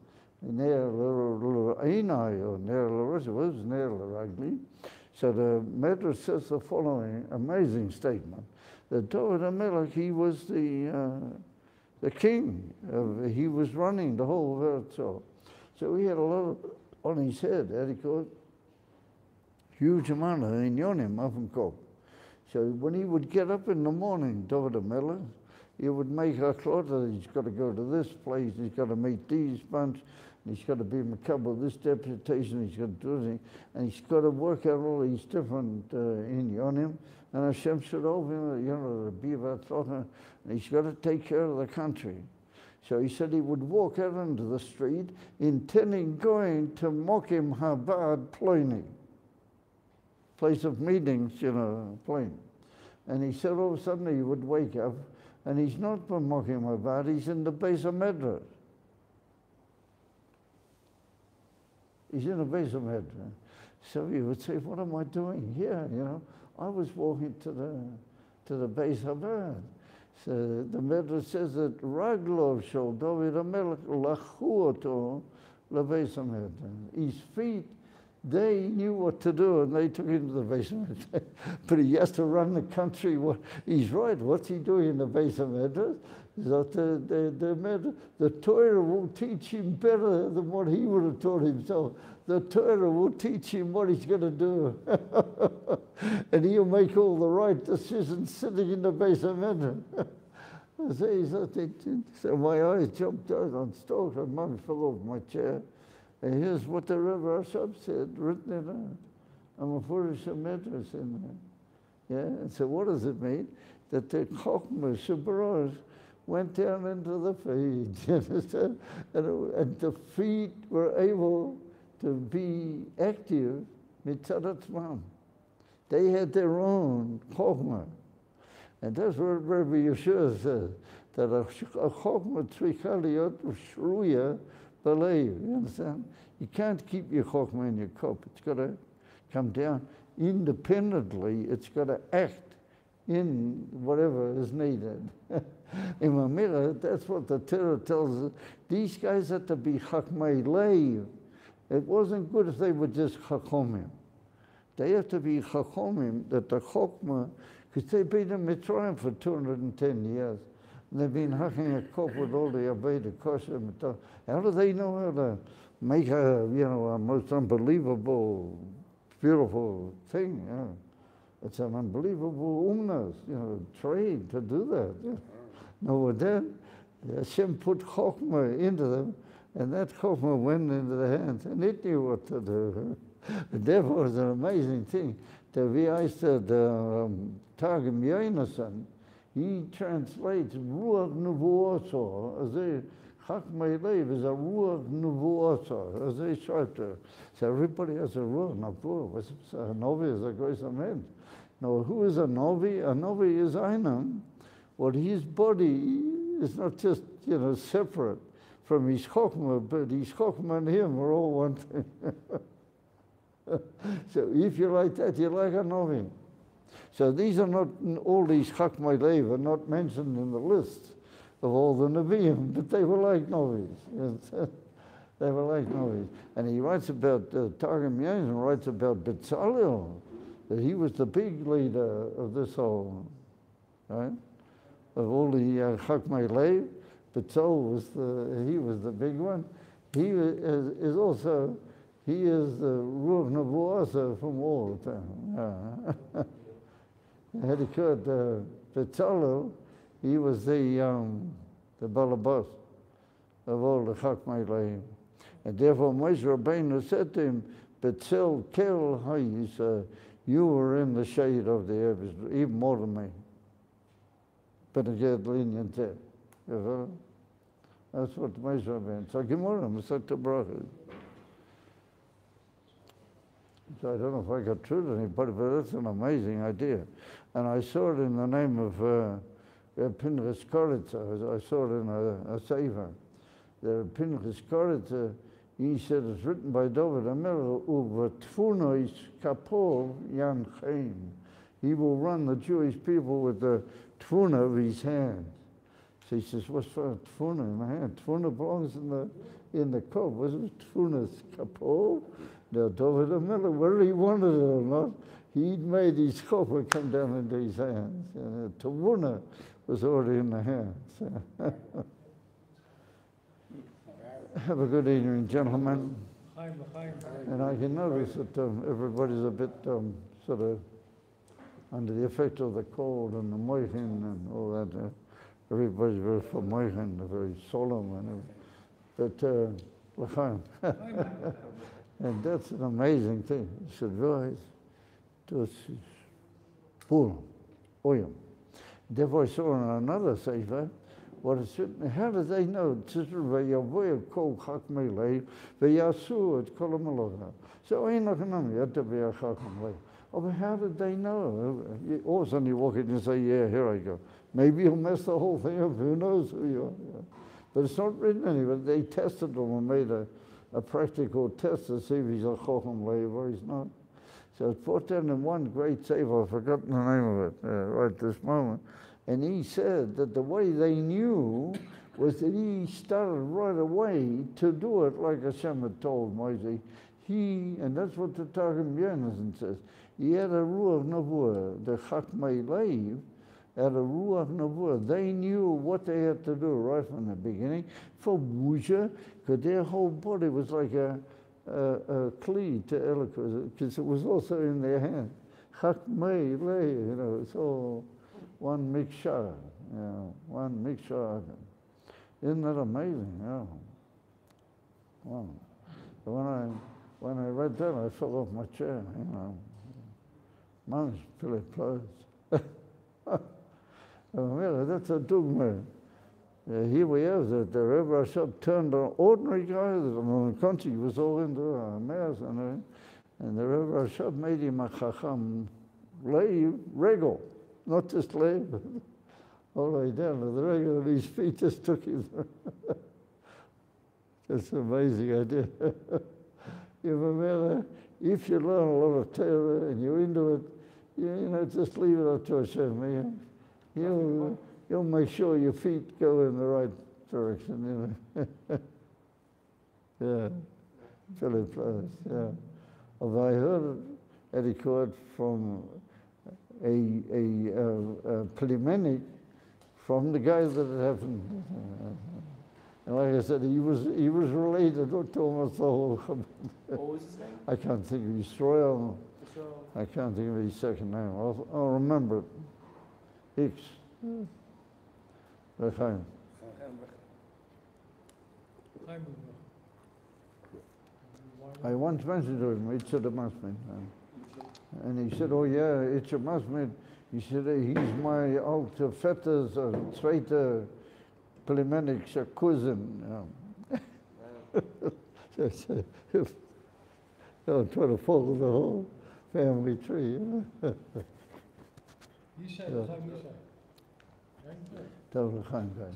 Ne'er l'einai or Ne'er l'rosh? It was Ne'er l'ragli. So the medrash says the following amazing statement, that David HaMelech, he was the king. He was running the whole world. So he had a lot on his head, that he called huge amount of inyonim up and go. So when he would get up in the morning, David HaMelech, he would make a cloth that he's got to go to this place, he's got to meet these bunch, and he's got to be makabel this deputation, he's got to do this, and he's got to work out all these different inyonim, and Hashem should open, the biva tzlocha, and he's got to take care of the country. So he said he would walk out into the street intending going to Mokim Chabad Ploini. place of meetings, plane. And he said all of a sudden he would wake up and he's not b'mokim about, he's in the base of Medrash. He's in the base of Medrash. So he would say, what am I doing here, I was walking to the base of Medrash. So the Medrash says that Raglov shel David HaMelech lachu oto lebeis HaMedrash. His feet, they knew what to do, and they took him to the basement. But he has to run the country. He's right. What's he doing in the base of Medrash? That the Torah will teach him better than what he would have taught himself. The Torah will teach him what he's going to do. And he'll make all the right decisions sitting in the base of Medrash. So my eyes jumped out on stalk, and mum fell off my chair. And here's what the Rebbe Rashab said, written in a Mefurish Medrash in there. Yeah, and so what does it mean? That the Chochmah Shabarash went down into the feet, you understand? And the feet were able to be active mitzad atzmam. They had their own Chochmah. And that's what Rabbi Yeshua says, that a Chochmah tzricha liyot shruya b'leiv. You understand? You can't keep your Chochmah in your cup. It's got to come down independently. It's got to act in whatever is needed. In Mamela, that's what the Torah tells us. These guys had to be Chachmei Leiv. It wasn't good if they were just Chachomim. They have to be Chachomim, that the Chochmah, because they've been in Mitzrayim for 210 years. And they've been hacking a cup with all the Aveda Kosher. How do they know how to make a most unbelievable, beautiful thing? It's an unbelievable umnas, trade to do that. Yeah. No, but then Hashem put Chokhmah into them, and that Chokhmah went into the hands, and it knew what to do. And therefore, it's an amazing thing. The Targum Yonason, he translates Ruach Nevuoso as a Chachmei Leiv is a Ruach Nevuoso, as a shorter. So everybody has a Ruach Nevuoso. A Novi is a great man. Now, who is a Novi? A Novi is Einam. Well, his body is not just, separate from his Chokhmah, but his Chokhmah and him are all one thing. So if you're like that, you're like a Novi. So these are not, all these Chachmei Leiv are not mentioned in the list of all the Nevi'im, but they were like Novis. They were like Novis. And he writes about, Targum Yonason writes about Betzalel, that he was the big leader of this whole, right? Of all the Chachmei Leiv, Betzalel was the big one. He is also, he is the Ruach Nevuoso from all of them. Had occurred, Betzalel, he was the balabas of all the Chachmei Leiv. And therefore Moshe Rabbeinu said to him, Betzal kel hayis, you were in the shade of the heavens, even more than me. But again, lenient there. That's what Moshe Rabbeinu. So Gemara, Masechet Brachos. So I don't know if I got through to anybody, but that's an amazing idea. And I saw it in the name of Pinchas Koritza. I saw it in a sefer. The Pinchas Koritza, he said it's written by David HaMelech, Uva Tfunois Kapov Yan Chaim. He will run the Jewish people with the tfuna of his hand. So he says, what's for a tfuna in the hand? Tfuna belongs in the cup. Was it tfuna's Kapov? Now David HaMelech, whether he wanted it or not, he made his cup come down into his hands. And tfuna was already in the hands. Have a good evening, gentlemen. And I can notice that everybody's a bit sort of under the effect of the cold and the moichin and all that. Everybody's very for moichin, very solemn. But l'chaim. And that's an amazing thing. You should realize this is full, oyam. Therefore I saw in another sefer, what is written, how do they know? So Oh, but how did they know? All of a sudden you walk in and say, yeah, here I go. Maybe you'll mess the whole thing up. Who knows who you are? Yeah. But it's not written anywhere. They tested him and made a practical test to see if he's a Chochem Lev or he's not. So it's put down in one great sefer, I've forgotten the name of it right this moment. And he said that the way they knew was that he started right away to do it like Hashem had told Moshe. And that's what the Targum Yonasan says, he had a Ruach Nevuah, the Chachmei Lev had a Ruach Nevuah. They knew what they had to do right from the beginning. For Wusha, because their whole body was like a kli to eloquence, because it was also in their hand. Chachmei Lev, it's all one mixture, one mixture. Isn't that amazing? Yeah. Wow. When I read that, I fell off my chair. Man's Philip closed. That's a dogma. Here we have that the Rebbe Rashab turned an ordinary guy, on the country was all into mayors, and the Rebbe Rashab made him a chacham, regal, not just lay, all the way down to the regal, and his feet just took him. That's an amazing idea. If you learn a lot of Torah and you're into it, just leave it up to Hashem. You'll make sure your feet go in the right direction. Yeah, Philip Place. Yeah. I heard Eddie Court from a Plimenic from the guy that it happened. And like I said, he was related to almost the whole. What was his name? I can't think of his Israel. I can't think of his second name. I'll remember it. Hicks. Vayakhel. I once mentioned to him, it's a Masmid. And he said, oh yeah, it's a Masmid. He said, he's my alter Vetter's zweite Plimenic cousin. They'll try to follow the whole family tree.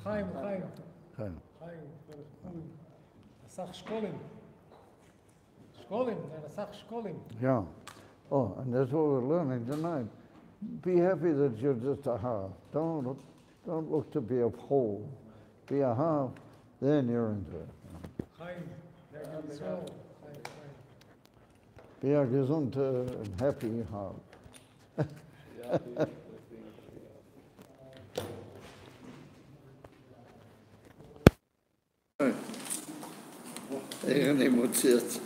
Chaim. Asach Shkolim. Asach Shkolim. Yeah. Oh, and that's what we're learning tonight. Be happy that you're just a half. Don't look to be a whole. Be a half, then you're into it. Be a gesund and happy half. איך אני מוציא את זה?